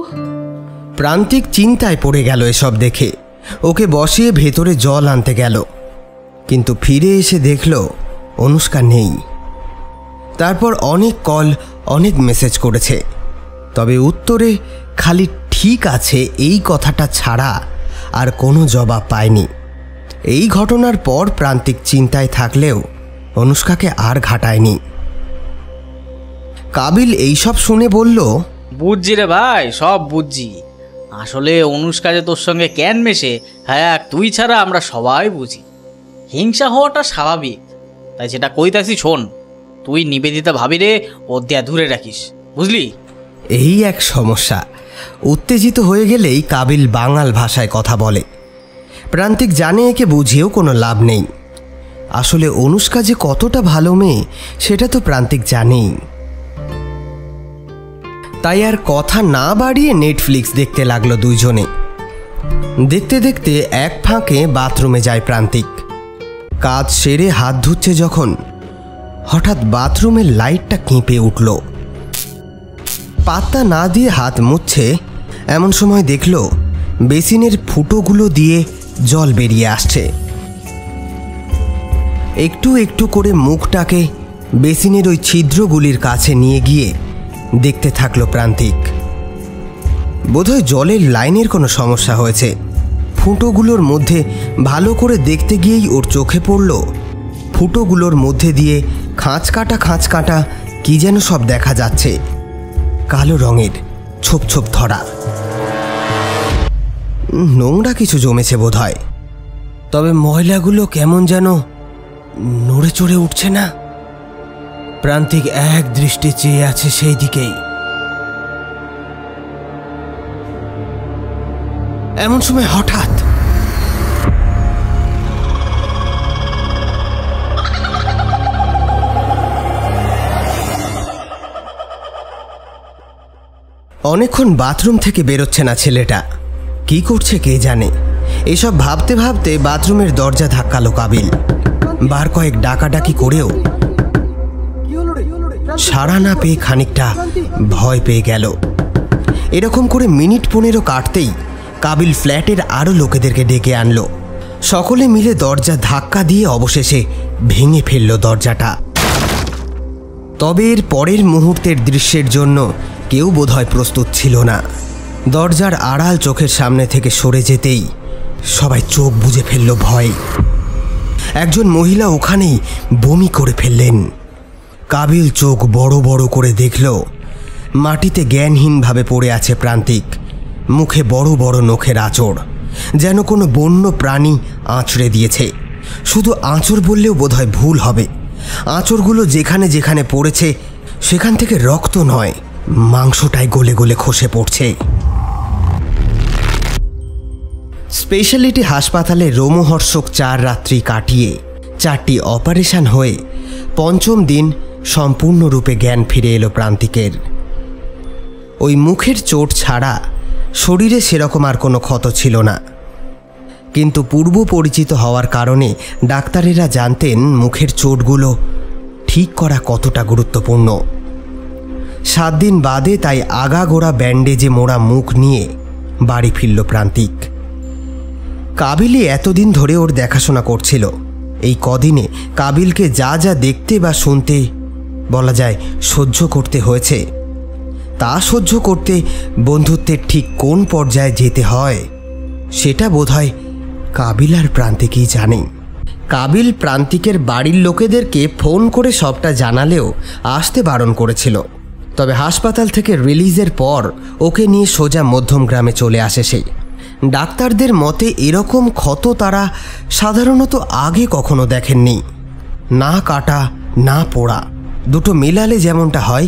প্রান্তিক চিন্তায় পড়ে গেল এসব দেখে। ওকে বসিয়ে ভেতরে জল আনতে গেল, কিন্তু ফিরে এসে দেখল অনুষ্কা নেই। তারপর অনেক কল, অনেক মেসেজ করেছে, তবে উত্তরে খালি ঠিক আছে এই কথাটা ছাড়া আর কোনো জবাব পায়নি। এই ঘটনার পর প্রান্তিক চিন্তায় থাকলেও অনুষ্কাকে আর ঘাটায়নি। কাবিল এইসব শুনে বলল, বুঝছি রে ভাই, সব বুঝছি। আসলে অনুষ্কা যে তোর সঙ্গে ক্যান মেশে, হ্যাঁ তুই ছাড়া আমরা সবাই বুঝি। হিংসা হওয়াটা স্বাভাবিক, তাই যেটা কইতাছি শোন, তুই নিবেদিতা ভাবিরে ওর দিয়া দূরে রাখিস, বুঝলি? এই এক সমস্যা। উত্তেজিত হয়ে গেলেই কাবিল বাঙাল ভাষায় কথা বলে। প্রান্তিক জানে একে বুঝিয়েও কোনো লাভ নেই। আসলে অনুষ্কা যে কতটা ভালো মেয়ে সেটা তো প্রান্তিক জানেই। তাই আর কথা না বাড়িয়ে নেটফ্লিক্স দেখতে লাগলো দুইজনে। দেখতে দেখতে এক ফাঁকে বাথরুমে যায় প্রান্তিক। কাজ সেরে হাত ধুচ্ছে যখন হঠাৎ বাথরুমের লাইটটা কেঁপে উঠল। পাত্তা না দিয়ে হাত মুছছে, এমন সময় দেখল বেসিনের ফুটোগুলো দিয়ে জল বেরিয়ে আসছে। একটু একটু করে মুখটাকে বেসিনের ওই ছিদ্রগুলির কাছে নিয়ে গিয়ে দেখতে থাকলো প্রান্তিক। বোধহয় জলের লাইনের কোনো সমস্যা হয়েছে। ফুটোগুলোর মধ্যে ভালো করে দেখতে গিয়েই ওর চোখে পড়ল ফুটোগুলোর মধ্যে দিয়ে খাঁচ কাটা কি যেন সব দেখা যাচ্ছে, কালো রঙের ছোপ ছোপ ধরা। নোংরা কিছু জমেছে বোধহয়, তবে ময়লাগুলো কেমন যেন নড়ে চড়ে উঠছে না। প্রান্তিক এক দৃষ্টি চেয়ে আছে সেই দিকেই। এমন সময় হঠাৎ অনেকক্ষণ বাথরুম থেকে বেরোচ্ছে না ছেলেটা। কি করছে কে জানে। এসব ভাবতে ভাবতে বাথরুমের দরজা ধাক্কালো কাবিল। বার কয়েক ডাকাডাকি করেও সাড়া না পেয়ে খানিকটা ভয় পেয়ে গেল। এরকম করে মিনিট 15 কাটতেই কাবিল ফ্ল্যাটের আরও লোকেদেরকে ডেকে আনলো। সকলে মিলে দরজা ধাক্কা দিয়ে অবশেষে ভেঙে ফেলল দরজাটা। তবে এর পরের মুহূর্তের দৃশ্যের জন্য কেউ বোধহয় প্রস্তুত ছিল না। দরজার আড়াল চোখের সামনে থেকে সরে যেতেই সবাই চোখ বুজে ফেলল ভয়। একজন মহিলা ওখানেই বমি করে ফেললেন। কাবিল চোখ বড় বড় করে দেখল মাটিতে জ্ঞানহীনভাবে পড়ে আছে প্রান্তিক। মুখে বড় বড় নখের আঁচড়, যেন কোনো বন্য প্রাণী আঁচড়ে দিয়েছে। শুধু আঁচড় বললেও বোধহয় ভুল হবে। আঁচড়গুলো যেখানে যেখানে পড়েছে সেখান থেকে রক্ত নয়, মাংসটাই গলে গলে খসে পড়ছে। স্পেশালিটি হাসপাতালে রোমহর্ষক 4 রাত্রি কাটিয়ে 4টি অপারেশন হয়ে 5ম দিন সম্পূর্ণরূপে জ্ঞান ফিরে এলো প্রান্তিকের। ওই মুখের চোট ছাড়া শরীরে সেরকম আর কোনো ক্ষত ছিল না, কিন্তু পূর্ব পরিচিত হওয়ার কারণে ডাক্তারেরা জানতেন মুখের চোটগুলো ঠিক করা কতটা গুরুত্বপূর্ণ। 7 দিন বাদে তাই আগাগোড়া ব্যান্ডেজে মোড়া মুখ নিয়ে বাড়ি ফিরল প্রান্তিক। কাবিলই এতদিন ধরে ওর দেখাশোনা করছিল। এই কদিনে কাবিলকে যা যা দেখতে বা শুনতে বলা যায় সহ্য করতে হয়েছে, তা সহ্য করতে বন্ধুত্বের ঠিক কোন পর্যায়ে যেতে হয় সেটা বোধহয় কাবিল আর প্রান্তিকই জানে। কাবিল প্রান্তিকের বাড়ির লোকেদেরকে ফোন করে সবটা জানালেও আসতে বারণ করেছিল। তবে হাসপাতাল থেকে রিলিজের পর ওকে নিয়ে সোজা মধ্যমগ্রামে চলে আসে সে। ডাক্তারদের মতে এরকম ক্ষত তারা সাধারণত আগে কখনো দেখেননি। না কাটা না পোড়া, দুটো মেলালে যেমনটা হয়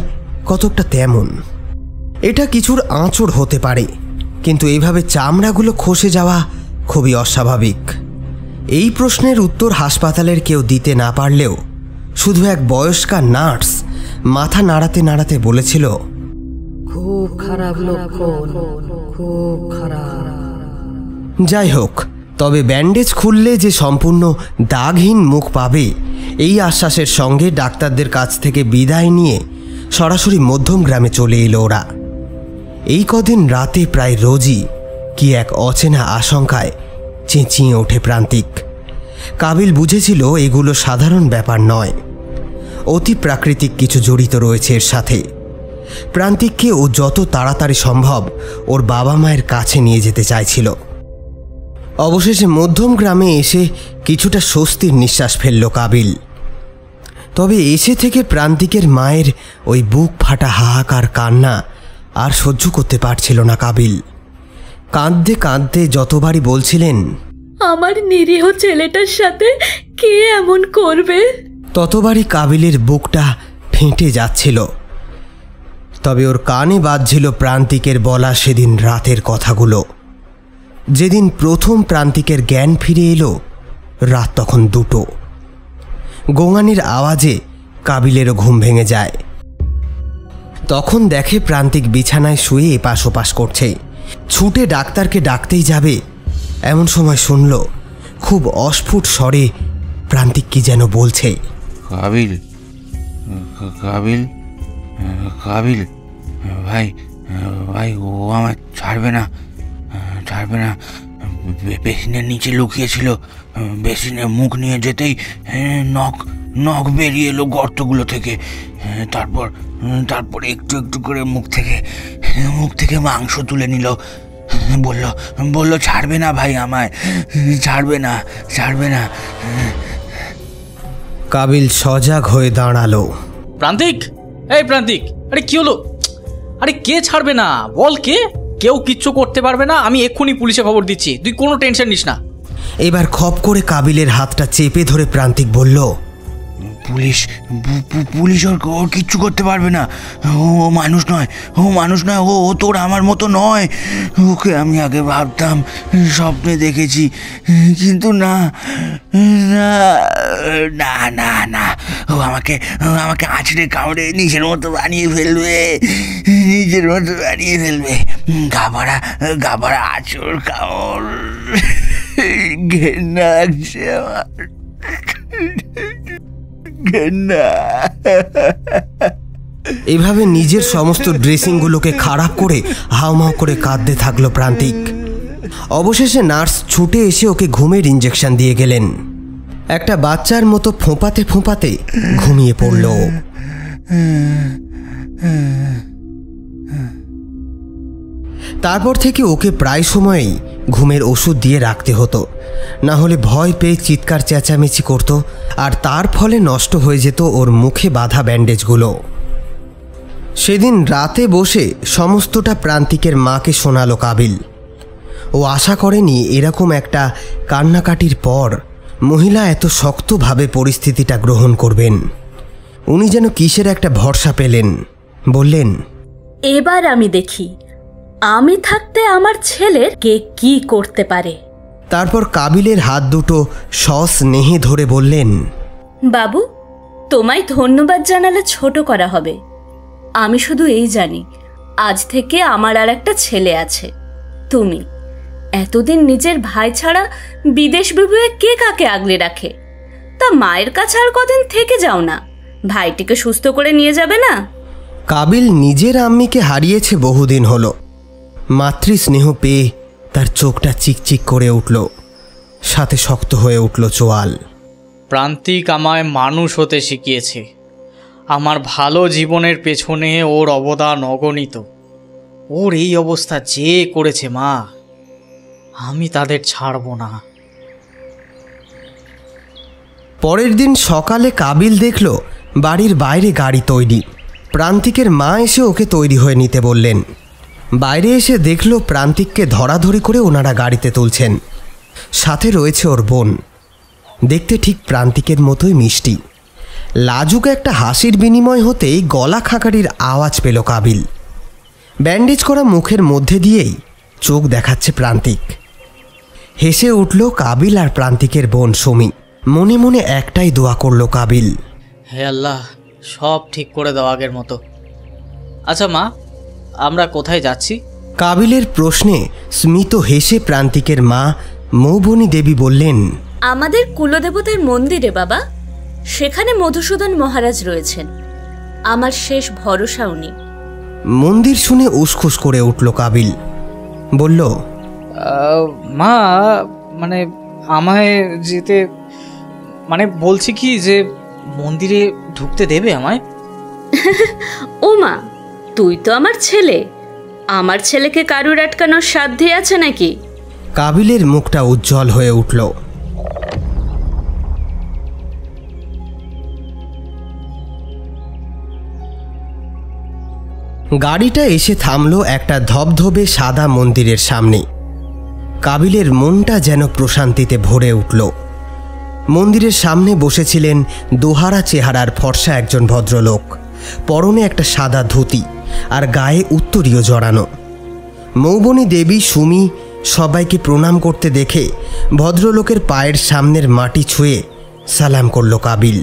কতকটা তেমন। এটা কিছুর আঁচড় হতে পারে, কিন্তু এইভাবে চামড়াগুলো খসে যাওয়া খুবই অস্বাভাবিক। এই প্রশ্নের উত্তর হাসপাতালের কেউ দিতে না পারলেও শুধু এক বয়স্কা নার্স মাথা নাড়াতে নাড়াতে বলেছিল, খুব খারাপ লক্ষণ, খুব খারাপ। যাই হোক, তবে ব্যান্ডেজ খুললে যে সম্পূর্ণ দাগহীন মুখ পাবে এই আশ্বাসের সঙ্গে ডাক্তারদের কাছ থেকে বিদায় নিয়ে সরাসরি মধ্যমগ্রামে চলে এলো ওরা। এই কদিন রাতে প্রায় রোজই কি এক অচেনা আশঙ্কায় চেঁচিয়ে ওঠে প্রান্তিক। কাবিল বুঝেছিল এগুলো সাধারণ ব্যাপার নয়, অতি প্রাকৃতিক কিছু জড়িত রয়েছে এর সাথে। প্রান্তিককে ও যত তাড়াতাড়ি সম্ভব ওর বাবা মায়ের কাছে নিয়ে যেতে চাইছিল। অবশেষে মধ্যমগ্রামে এসে কিছুটা স্বস্তির নিঃশ্বাস ফেলল কাবিল। তবে এসে থেকে প্রান্তিকের মায়ের ওই বুক ফাটা হাহাকার কান্না আর সহ্য করতে পারছিল না কাবিল। কাঁদতে কাঁদতে যতবারই বলছিলেন, আমার নিরীহ ছেলেটার সাথে কে এমন করবে, ততবারই কাবিলের বুকটা ফেটে যাচ্ছিল। তবে ওর কানে বাজছিল প্রান্তিকের বলা সেদিন রাতের কথাগুলো। যেদিন প্রথম প্রান্তিকের জ্ঞান ফিরে এলো, রাত তখন 2টো। গোঙানির আওয়াজে কাবিলেরও ঘুম ভেঙে যায়। তখন দেখে প্রান্তিক বিছানায় শুয়ে এপাশ ওপাশ করছে। ছুটে ডাক্তারকে ডাকতেই যাবে, এমন সময় শুনল খুব অস্ফুট স্বরে প্রান্তিক কি যেন বলছে। কাবিল, কাবিল, কাবিল ভাই, ভাই ও আমার ছাড়বে না, ছাড়বে না। বেসিনের নিচে লুকিয়েছিল, বেসিনের মুখ নিয়ে যেতেই নখ নখ বেরিয়ে এলো গর্তগুলো থেকে। তারপর তারপর একটু একটু করে মুখ থেকে মাংস তুলে নিল। বলল ছাড়বে না ভাই, আমায় ছাড়বে না, ছাড়বে না। কাবিল সজাগ হয়ে দাঁড়ালো। প্রান্তিক, এই প্রান্তিক, আরে কি হলো? আরে কে ছাড়বে না বল, কে? কেউ কিচ্ছু করতে পারবে না, আমি এক্ষুনি পুলিশে খবর দিচ্ছি, তুই কোনো টেনশন নিস না। এবার খপ করে কাবিলের হাতটা চেপে ধরে প্রান্তিক বলল, পুলিশ ওর কিচ্ছু করতে পারবে না। ও মানুষ নয়, ও মানুষ নয়, ও তোর আমার মতো নয়। ওকে আমি আগে ভাবতাম, স্বপ্নে দেখেছি, কিন্তু না না না না না, ও আমাকে আঁচড়ে কামড়ে নিজের মতো বানিয়ে ফেলবে, নিজের মতো বানিয়ে ফেলবে। গাবারা আঁচড় কামড়, ঘেন্না লাগছে আমার। এভাবে নিজের সমস্ত ড্রেসিংগুলোকে খারাপ করে হাউমাউ করে কাঁদতে থাকলো প্রান্তিক। অবশেষে নার্স ছুটে এসে ওকে ঘুমের ইঞ্জেকশন দিয়ে গেলেন। একটা বাচ্চার মতো ফোঁপাতে ফোঁপাতে ঘুমিয়ে পড়ল। তারপর থেকে ওকে প্রায় সময়ই ঘুমের ওষুধ দিয়ে রাখতে হতো, না হলে ভয় পেয়ে চিৎকার চেঁচামেচি করত, আর তার ফলে নষ্ট হয়ে যেত ওর মুখে বাঁধা ব্যান্ডেজগুলো। সেদিন রাতে বসে সমস্তটা প্রান্তিকের মাকে শোনালো কাবিল। ও আশা করেনি এরকম একটা কান্নাকাটির পর মহিলা এত শক্তভাবে পরিস্থিতিটা গ্রহণ করবেন। উনি যেন কিসের একটা ভরসা পেলেন। বললেন, এবার আমি দেখি আমি থাকতে আমার ছেলের কে কি করতে পারে। তারপর কাবিলের হাত দুটো সস্নেহে ধরে বললেন, বাবু, তোমায় ধন্যবাদ জানালে ছোট করা হবে। আমি শুধু এই জানি, আজ থেকে আমার আর একটা ছেলে আছে, তুমি। এতদিন নিজের ভাই ছাড়া বিদেশ বিভুয়ে কে কাকে আগলে রাখে? তা মায়ের কাছে আর কদিন থেকে যাও না, ভাইটিকে সুস্থ করে নিয়ে যাবে না? কাবিল নিজের আম্মিকে হারিয়েছে বহুদিন হলো। মাতৃস্নেহ পেয়ে তার চোখটা চিকচিক করে উঠল, সাথে শক্ত হয়ে উঠল চোয়াল। প্রান্তিক আমায় মানুষ হতে শিখিয়েছে। আমার ভালো জীবনের পেছনে ওর অবদান অগণিত। ওর এই অবস্থা যে করেছে মা, আমি তাদের ছাড়ব না। পরের দিন সকালে কাবিল দেখল বাড়ির বাইরে গাড়ি তৈরি। প্রান্তিকের মা এসে ওকে তৈরি হয়ে নিতে বললেন। বাইরে এসে দেখল প্রান্তিককে ধরাধরি করে ওনারা গাড়িতে তুলছেন। সাথে রয়েছে ওর বোন, দেখতে ঠিক প্রান্তিকের মতোই মিষ্টি। লাজুক একটা হাসির বিনিময় হতেই গলা খাঁকারির আওয়াজ পেল কাবিল। ব্যান্ডেজ করা মুখের মধ্যে দিয়েই চোখ দেখাচ্ছে প্রান্তিক। হেসে উঠল কাবিল আর প্রান্তিকের বোন সুমি। মনে মনে একটাই দোয়া করল কাবিল, হে আল্লাহ, সব ঠিক করে দাও আগের মতো। আচ্ছা মা, আমরা কোথায় যাচ্ছি? কাবিলের প্রশ্নে স্মিত হেসে প্রান্তিকের মা মৌবনী দেবী বললেন, আমাদের কুলদেবতার মন্দিরে বাবা। সেখানে মধুসূদন মহারাজ রয়েছেন, আমার শেষ ভরসা উনি। মন্দির শুনে উসখুস করে উঠল কাবিল। বলল, মা, মানে আমায় যেতে, মানে বলছি কি যে মন্দিরে ঢুকতে দেবে আমায়? ও মা, তুই তো আমার ছেলে, আমার ছেলেকে কারুর আটকানোর সাধ্যে আছে নাকি? কাবিলের মুখটা উজ্জ্বল হয়ে উঠল। গাড়িটা এসে থামল একটা ধবধবে সাদা মন্দিরের সামনে। কাবিলের মনটা যেন প্রশান্তিতে ভরে উঠল। মন্দিরের সামনে বসেছিলেন দোহারা চেহারার ফর্সা একজন ভদ্রলোক, পরনে একটা সাদা ধুতি আর গায়ে উত্তরীয় জড়ানো। মৌবনী দেবী সুমি সবাইকে প্রণাম করতে দেখে ভদ্রলোকের পায়ের সামনের মাটি ছুঁয়ে সালাম করল কাবিল।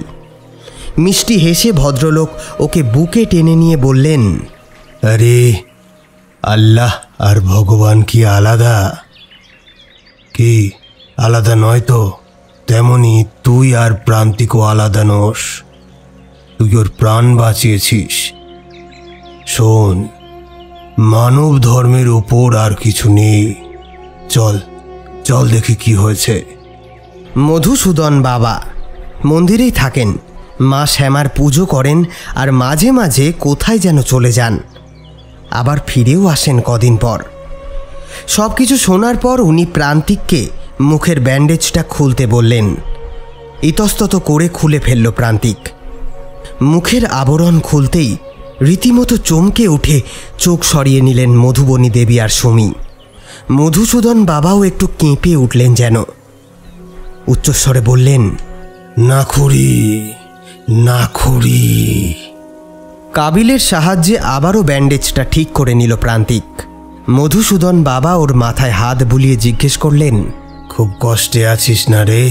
মিষ্টি হেসে ভদ্রলোক ওকে বুকে টেনে নিয়ে বললেন, আরে আল্লাহ আর ভগবান কি আলাদা? কি আলাদা নয় তো? তেমনি তুই আর প্রান্তিকও আলাদা নোস। তুই ওর প্রাণ বাঁচিয়েছিস। শোন, মানব ধর্মের ওপর আর কিছু নেই। চল চল দেখি কি হয়েছে। মধুসূদন বাবা মন্দিরেই থাকেন, মা শ্যামার পুজো করেন আর মাঝে মাঝে কোথায় যেন চলে যান, আবার ফিরেও আসেন কদিন পর। সব কিছু শোনার পর উনি প্রান্তিককে মুখের ব্যান্ডেজটা খুলতে বললেন। ইতস্তত করে খুলে ফেলল প্রান্তিক। মুখের আবরণ খুলতেই রীতিমতো চমকে উঠে চোখ সরিয়ে নিলেন মধুবনী দেবী আর সুমি। মধুসূদন বাবাও একটু কেঁপে উঠলেন যেন। উচ্চস্বরে বললেন, না খুড়ি, না খুড়ি। কাবিলের সাহায্যে আবারও ব্যান্ডেজটা ঠিক করে নিল প্রান্তিক। মধুসূদন বাবা ওর মাথায় হাত বুলিয়ে জিজ্ঞেস করলেন, খুব কষ্টে আছিস না রে?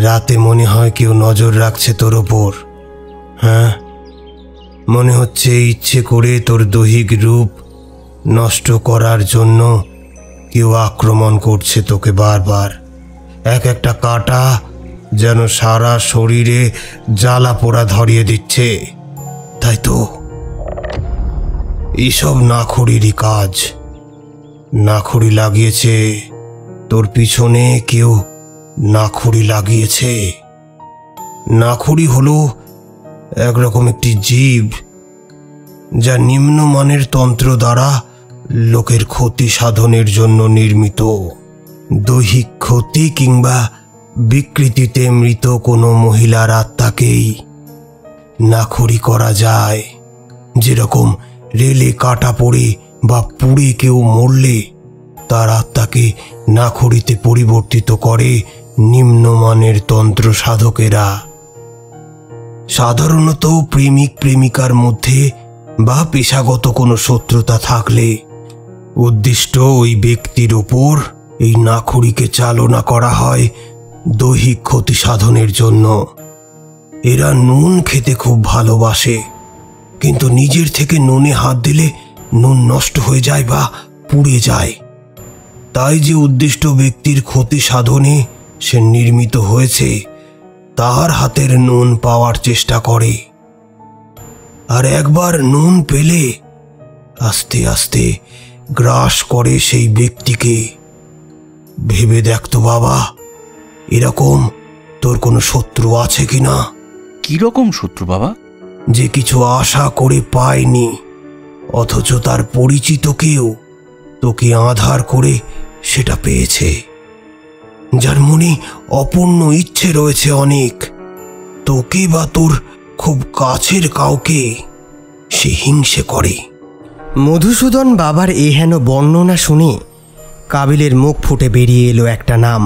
রাতে মনে হয় কেউ নজর রাখছে তোর ওপর। হ্যাঁ, মনে হচ্ছে ইচ্ছে করে তোর দৈহিক রূপ নষ্ট করার জন্য কেউ আক্রমণ করছে তোকে বারবার। এক একটা কাঁটা যেন সারা শরীরে জ্বালা পোড়া ধরিয়ে দিচ্ছে। তাই তো এইসব নাখুড়িরই কাজ। নাখুড়ি লাগিয়েছে তোর পিছনে, কেউ নাখুড়ি লাগিয়েছে। নাখুড়ি হলো একরকম একটি জীব যা নিম্নমানের তন্ত্র দ্বারা লোকের ক্ষতি সাধনের জন্য নির্মিত। দৈহিক ক্ষতি কিংবা বিকৃতিতে মৃত কোনো মহিলার আত্মাকেই নাখুড়ি করা যায়। যেরকম রেলে কাটা পড়ে বা পুড়ে কেউ মরলে তার আত্মাকে নাখুড়িতে পরিবর্তিত করে নিম্নমানের তন্ত্র সাধকেরা। সাধারণত প্রেমিক প্রেমিকার মধ্যে বা পেশাগত কোনো শত্রুতা থাকলে উদ্দিষ্ট ওই ব্যক্তির ওপর এই নাখুড়িকে চালনা করা হয় দৈহিক ক্ষতি সাধনের জন্য। এরা নুন খেতে খুব ভালোবাসে, কিন্তু নিজের থেকে নুনে হাত দিলে নুন নষ্ট হয়ে যায় বা পুড়ে যায়। তাই যে উদ্দিষ্ট ব্যক্তির ক্ষতি সাধনে সে নির্মিত হয়েছে তার হাতের নুন পাওয়ার চেষ্টা করে। আর একবার নুন পেলে আস্তে আস্তে গ্রাস করে সেই ব্যক্তিকে। ভেবে দেখতো বাবা, এরকম তোর কোনো শত্রু আছে কিনা? কিরকম শত্রু বাবা? যে কিছু আশা করে পায়নি, অথচ তার পরিচিত কেউ তোকে আধার করে সেটা পেয়েছে। যার মনে অপূর্ণ ইচ্ছে রয়েছে অনেক, তোকে বা তোর খুব কাছের কাউকে সে হিংসে করে। মধুসূদন বাবার এহেন বর্ণনা শুনে কাবিলের মুখ ফুটে বেরিয়ে এলো একটা নাম,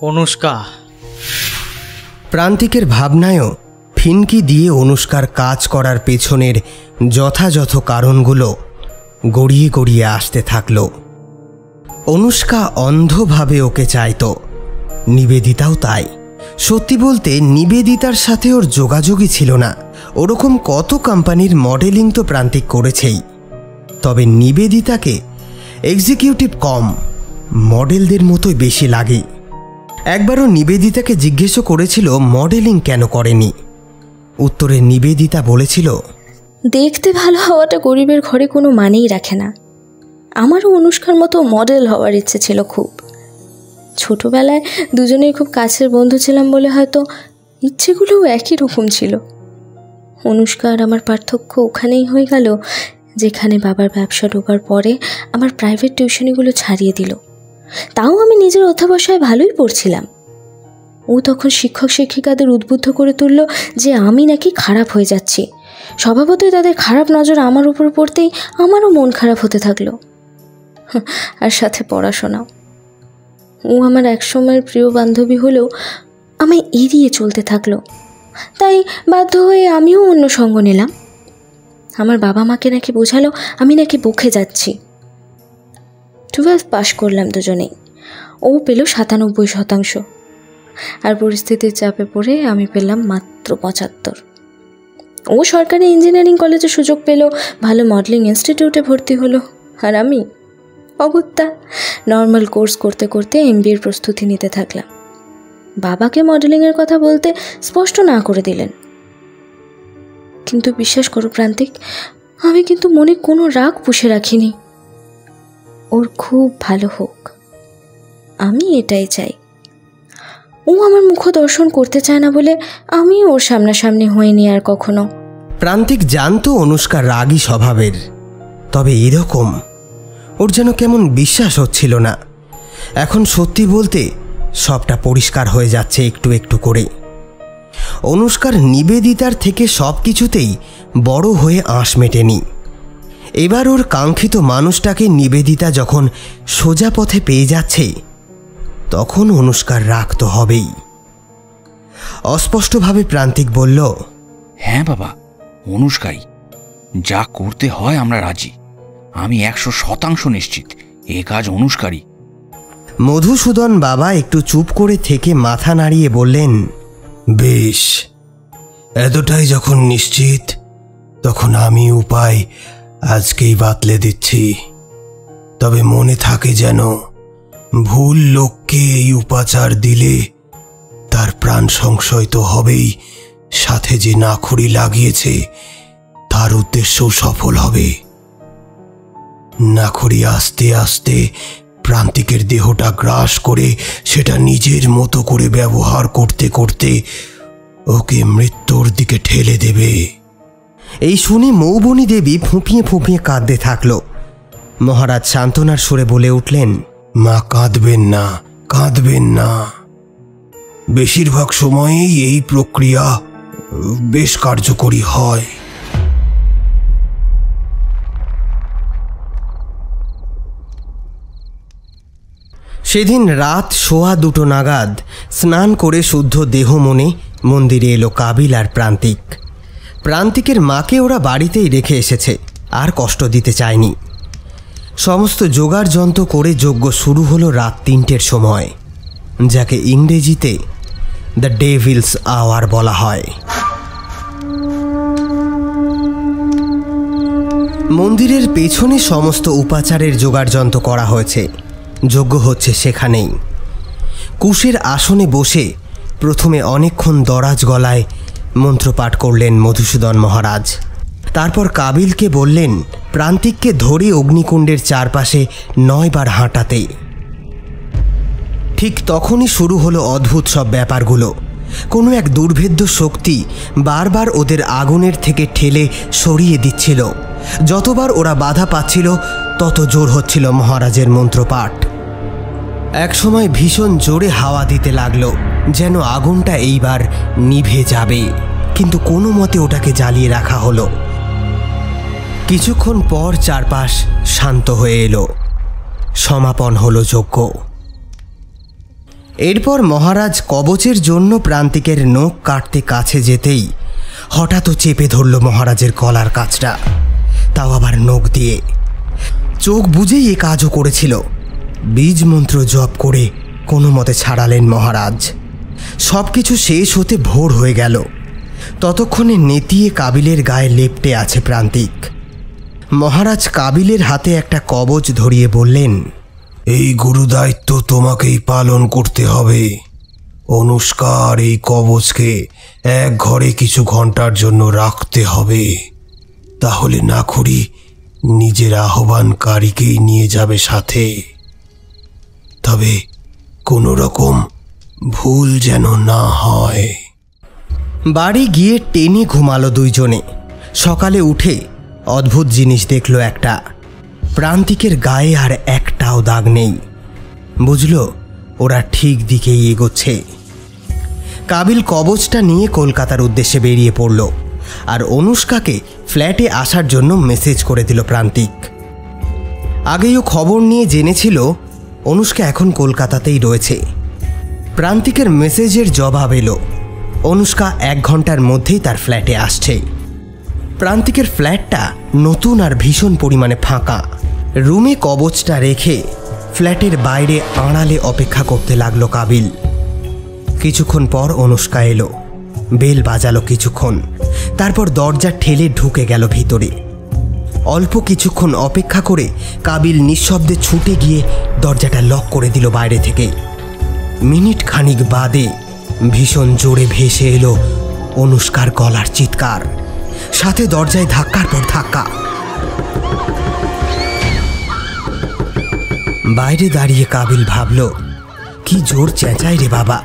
অনুষ্কা। প্রান্তিকের ভাবনায়ও ফিনকি দিয়ে অনুষ্কার কাজ করার পেছনের যথাযথ কারণগুলো গড়িয়ে গড়িয়ে আসতে থাকল। অনুষ্কা অন্ধভাবে ওকে চাইত, নিবেদিতাও তাই। সত্যি বলতে নিবেদিতার সাথে ওর যোগাযোগই ছিল না। ওরকম কত কোম্পানির মডেলিং তো প্রান্তিক করেছেই, তবে নিবেদিতাকে এক্সিকিউটিভ কম, মডেলদের মতোই বেশি লাগে। একবারও নিবেদিতাকে জিজ্ঞেসও করেছিল মডেলিং কেন করেনি। উত্তরে নিবেদিতা বলেছিল, দেখতে ভালো হওয়াটা গরিবের ঘরে কোনো মানেই রাখে না। আমারও অনুষ্কার মতো মডেল হওয়ার ইচ্ছে ছিল খুব। ছোটবেলায় দুজনেই খুব কাছের বন্ধু ছিলাম বলে হয়তো ইচ্ছেগুলোও একই রকম ছিল। অনুষ্কা আর আমার পার্থক্য ওখানেই হয়ে গেল যেখানে বাবার ব্যবসা ডোবার পরে আমার প্রাইভেট টিউশনিগুলো ছাড়িয়ে দিল। তাও আমি নিজের অধ্যাবসায় ভালোই পড়ছিলাম। ও তখন শিক্ষক শিক্ষিকাদের উদ্বুদ্ধ করে তুলল যে আমি নাকি খারাপ হয়ে যাচ্ছি। স্বভাবতই তাদের খারাপ নজর আমার উপর পড়তেই আমারও মন খারাপ হতে থাকলো, আর সাথে পড়াশোনাও। ও আমার একসময়ের প্রিয় বান্ধবী হলেও আমায় এড়িয়ে চলতে থাকলো। তাই বাধ্য হয়ে আমিও অন্য সঙ্গ নিলাম। আমার বাবা মাকে নাকি বোঝালো আমি নাকি বকে যাচ্ছি। 12 পাশ করলাম দুজনেই। ও পেল 97%, আর পরিস্থিতির চাপে পড়ে আমি পেলাম মাত্র 75। ও সরকারি ইঞ্জিনিয়ারিং কলেজে সুযোগ পেল, ভালো মডেলিং ইনস্টিটিউটে ভর্তি হলো, আর আমি অগত্যা নর্মাল কোর্স করতে করতে MBA প্রস্তুতি নিতে থাকলাম। বাবাকে মডেলিংয়ের কথা বলতে স্পষ্ট না করে দিলেন। কিন্তু বিশ্বাস করো প্রান্তিক, আমি কিন্তু মনে কোনো রাগ পুষে রাখিনি। ওর খুব ভালো হোক, আমি এটাই চাই। ও আমার মুখ দর্শন করতে চায় না বলে আমি ওর সামনাসামনি হইনি আর কখনো। প্রান্তিক জানতো অনুষ্কা রাগী স্বভাবের, তবে এরকম ওর যেন কেমন বিশ্বাস হচ্ছিল না। এখন সত্যি বলতে সবটা পরিষ্কার হয়ে যাচ্ছে একটু একটু করে। অনুষ্কার নিবেদিতার থেকে সব কিছুতেই বড় হয়ে আঁশ মেটেনি। এবার ওর কাঙ্ক্ষিত মানুষটাকে নিবেদিতা যখন সোজা পথে পেয়ে যাচ্ছে, তখন অনুষ্কার রাগ তো হবেই। অস্পষ্টভাবে প্রান্তিক বলল, হ্যাঁ বাবা, অনুষ্কাই, যা করতে হয় আমরা রাজি। আমি 100% নিশ্চিত এ কাজ অনুষ্কারই। মধুসূদন বাবা একটু চুপ করে থেকে মাথা নাড়িয়ে বললেন, বেশ, এতটাই যখন নিশ্চিত, তখন আমি উপায় আজকেই বাতলে দিচ্ছি। তবে মনে থাকে যেন, ভুল লোককে এই উপাচার দিলে তার প্রাণ সংশয় তো হবেই, সাথে যে নাখুরি লাগিয়েছে তার উদ্দেশ্যও সফল হবে। নাখুরি আস্তে আস্তে প্রান্তিকের দেহটা গ্রাস করে সেটা নিজের মতো করে ব্যবহার করতে করতে ওকে মৃত্যুর দিকে ঠেলে দেবে। এই শুনে মৌবনী দেবী ফুঁপিয়ে ফুঁপিয়ে কাঁদতে থাকল। মহারাজ সান্ত্বনার সুরে বলে উঠলেন, মা কাঁদবেন না, কাঁদবেন না। বেশিরভাগ সময়েই এই প্রক্রিয়া বেশ কার্যকরী হয়। সেদিন রাত 1:15 নাগাদ স্নান করে শুদ্ধ দেহ মনে মন্দিরে এলো কাবিল আর প্রান্তিক। প্রান্তিকের মাকে ওরা বাড়িতেই রেখে এসেছে, আর কষ্ট দিতে চায়নি। সমস্ত জোগাড় যন্ত্র করে যজ্ঞ শুরু হলো রাত 3টের সময়, যাকে ইংরেজিতে দ্য ডেভিলস আওয়ার বলা হয়। মন্দিরের পেছনে সমস্ত উপাচারের জোগাড় যন্ত্র করা হয়েছে। যজ্ঞ হচ্ছে সেখানেই। কুশের আসনে বসে প্রথমে অনেকক্ষণ দরাজ গলায় মন্ত্রপাঠ করলেন মধুসূদন মহারাজ। তারপর কাবিলকে বললেন প্রান্তিককে ধরে অগ্নিকুণ্ডের চারপাশে 9 বার হাঁটাতে। ঠিক তখনই শুরু হলো অদ্ভুত সব ব্যাপারগুলো। কোনো এক দুর্ভেদ্য শক্তি বারবার ওদের আগুনের থেকে ঠেলে সরিয়ে দিচ্ছিল। যতবার ওরা বাধা পাচ্ছিল তত জোর হচ্ছিল মহারাজের মন্ত্রপাঠ। একসময় ভীষণ জোরে হাওয়া দিতে লাগলো, যেন আগুনটা এইবার নিভে যাবে, কিন্তু কোনো মতে ওটাকে জ্বালিয়ে রাখা হলো। কিছুক্ষণ পর চারপাশ শান্ত হয়ে এলো, সমাপন হলো যজ্ঞ। এরপর মহারাজ কবচের জন্য প্রান্তিকের নখ কাটতে কাছে যেতেই হঠাৎ চেপে ধরল মহারাজের গলার কাছটা, তাও আবার নখ দিয়ে। চোখ বুঝেই এ কাজও করেছিল। বীজ মন্ত্র জপ করে কোনো মতে ছাড়ালেন মহারাজ। সব কিছু শেষ হতে ভোর হয়ে গেল। ততক্ষণে নেতিয়ে কাবিলের গায়ে লেপ্টে আছে প্রান্তিক। মহারাজ কাবিলের হাতে একটা কবচ ধরিয়ে বললেন, এই গুরুদায়িত্ব তোমাকেই পালন করতে হবে। অনুষ্কার এই কবচকে এক ঘরে কিছু ঘন্টার জন্য রাখতে হবে, তাহলে নাখুরি নিজের আহ্বানকারীকেই নিয়ে যাবে সাথে। তবে কোনো রকম ভুল যেন না হয়। বাড়ি গিয়ে টেনে ঘুমালো দুইজনে। সকালে উঠে অদ্ভুত জিনিস দেখলো একটা, প্রান্তিকের গায়ে আর একটাও দাগ নেই। বুঝল ওরা ঠিক দিকেই এগোচ্ছে। কাবিল কবচটা নিয়ে কলকাতার উদ্দেশ্যে বেরিয়ে পড়ল, আর অনুষ্কাকে ফ্ল্যাটে আসার জন্য মেসেজ করে দিল প্রান্তিক। আগেও খবর নিয়ে জেনেছিল অনুষ্কা এখন কলকাতাতেই রয়েছে। প্রান্তিকের মেসেজের জবাব এলো। অনুষ্কা 1 ঘন্টার মধ্যেই তার ফ্ল্যাটে আসছে। প্রান্তিকের ফ্ল্যাটটা নতুন আর ভীষণ পরিমাণে ফাঁকা। রুমে কবচটা রেখে ফ্ল্যাটের বাইরে আড়ালে অপেক্ষা করতে লাগলো কাবিল। কিছুক্ষণ পর অনুষ্কা এলো। বেল বাজালো কিছুক্ষণ, তারপর দরজা ঠেলে ঢুকে গেল ভিতরে। অল্প কিছুক্ষণ অপেক্ষা করে কাবিল নিঃশব্দে ছুটে গিয়ে দরজাটা লক করে দিল বাইরে থেকে। মিনিট খানিক বাদে ভীষণ জোরে ভেসে এলো অনুষ্কার গলার চিৎকার, সাথে দরজায় ধাক্কার পর ধাক্কা। বাইরে দাঁড়িয়ে কাবিল ভাবল, কি জোর চেঁচাই রে বাবা।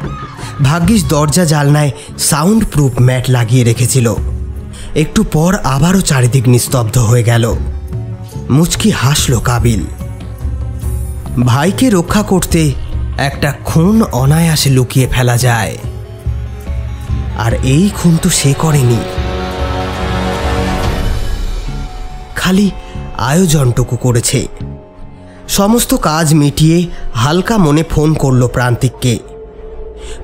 ভাগ্যিস দরজা জালনায় সাউন্ড প্রুফ ম্যাট লাগিয়ে রেখেছিল। একটু পর আবারও চারিদিক নিস্তব্ধ হয়ে গেল। মুচকি হাসল কাবিল। ভাইকে রক্ষা করতে একটা খুন অনায়াসে লুকিয়ে ফেলা যায়, আর এই খুন তো সে করেনি, খালি আয়োজনটুকু করেছে। সমস্ত কাজ মিটিয়ে হালকা মনে ফোন করল প্রান্তিককে।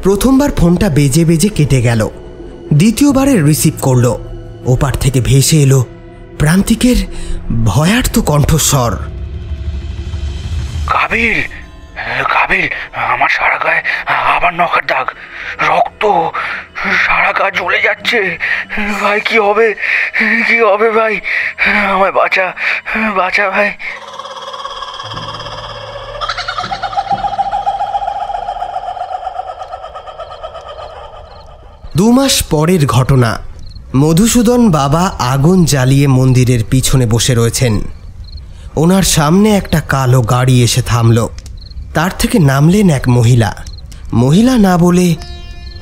প্রথমবার ফোনটা বেজে বেজে কেটে গেল। দ্বিতীয়বারে রিসিভ করল। ওপার থেকে ভেসে এলো প্রান্তিকের ভয়ার্ত কণ্ঠস্বর। কাবিল, কাবিল, আমার সারা গায়ে আবার নখের দাগ, রক্ত, সারা গা জ্বলে যাচ্ছে। ভাই কি হবে, কি হবে ভাই? আমায় বাঁচা, বাঁচা ভাই। দু মাস পরের ঘটনা। মধুসূদন বাবা আগুন জ্বালিয়ে মন্দিরের পিছনে বসে রয়েছেন। ওনার সামনে একটা কালো গাড়ি এসে থামল। তার থেকে নামলেন এক মহিলা। মহিলা না বলে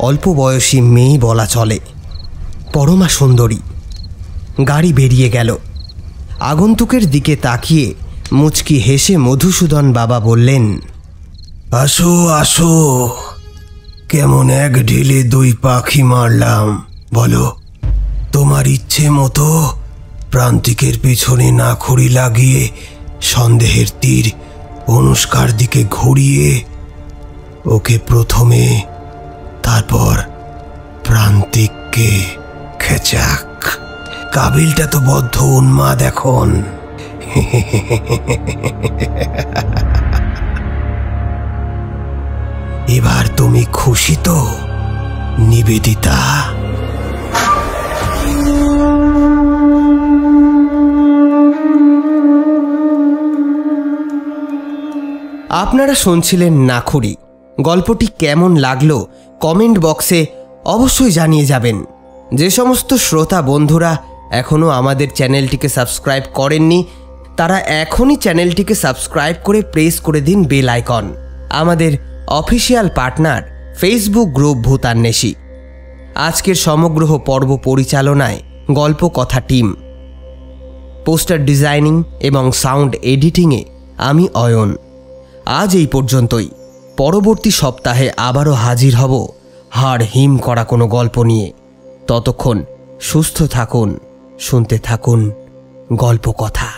অল্প বয়সী মেয়ে বলা চলে, পরমা সুন্দরী। গাড়ি বেরিয়ে গেল। আগন্তুকের দিকে তাকিয়ে মুচকি হেসে মধুসূদন বাবা বললেন, আসো আসো, কেমন এক ঢিলে 2 পাখি মারলাম বলো। তোমার ইচ্ছে মতো প্রান্তিকের পেছনে নাখড়ি লাগিয়ে সন্দেহের তীর অনুষ্কার দিকে ঘুরিয়ে ওকে প্রথমে, তারপর প্রান্তিককে খেচাক। কাবিলটা তো বদ্ধ উন্মাদ এখন। এবার তুমি খুশি তো নিবেদিতা? আপনারা শুনছিলেন নাখুরি। গল্পটি কেমন লাগলো কমেন্ট বক্সে অবশ্যই জানিয়ে যাবেন। যে সমস্ত শ্রোতা বন্ধুরা এখনও আমাদের চ্যানেলটিকে সাবস্ক্রাইব করেননি, তারা এখনই চ্যানেলটিকে সাবস্ক্রাইব করে প্রেস করে দিন বেল আইকন। আমাদের অফিসিয়াল পার্টনার ফেসবুক গ্রুপ ভূতান্বেষী। আজকের সমগ্র পর্ব পরিচালনায় গল্প কথা টিম, পোস্টার ডিজাইনিং এবং সাউন্ড এডিটিংয়ে আমি অয়ন। আজ এই পর্যন্তই। পরবর্তী সপ্তাহে আবারও হাজির হব হাড় হিম করা কোনো গল্প নিয়ে। ততক্ষণ সুস্থ থাকুন, শুনতে থাকুন গল্প কথা।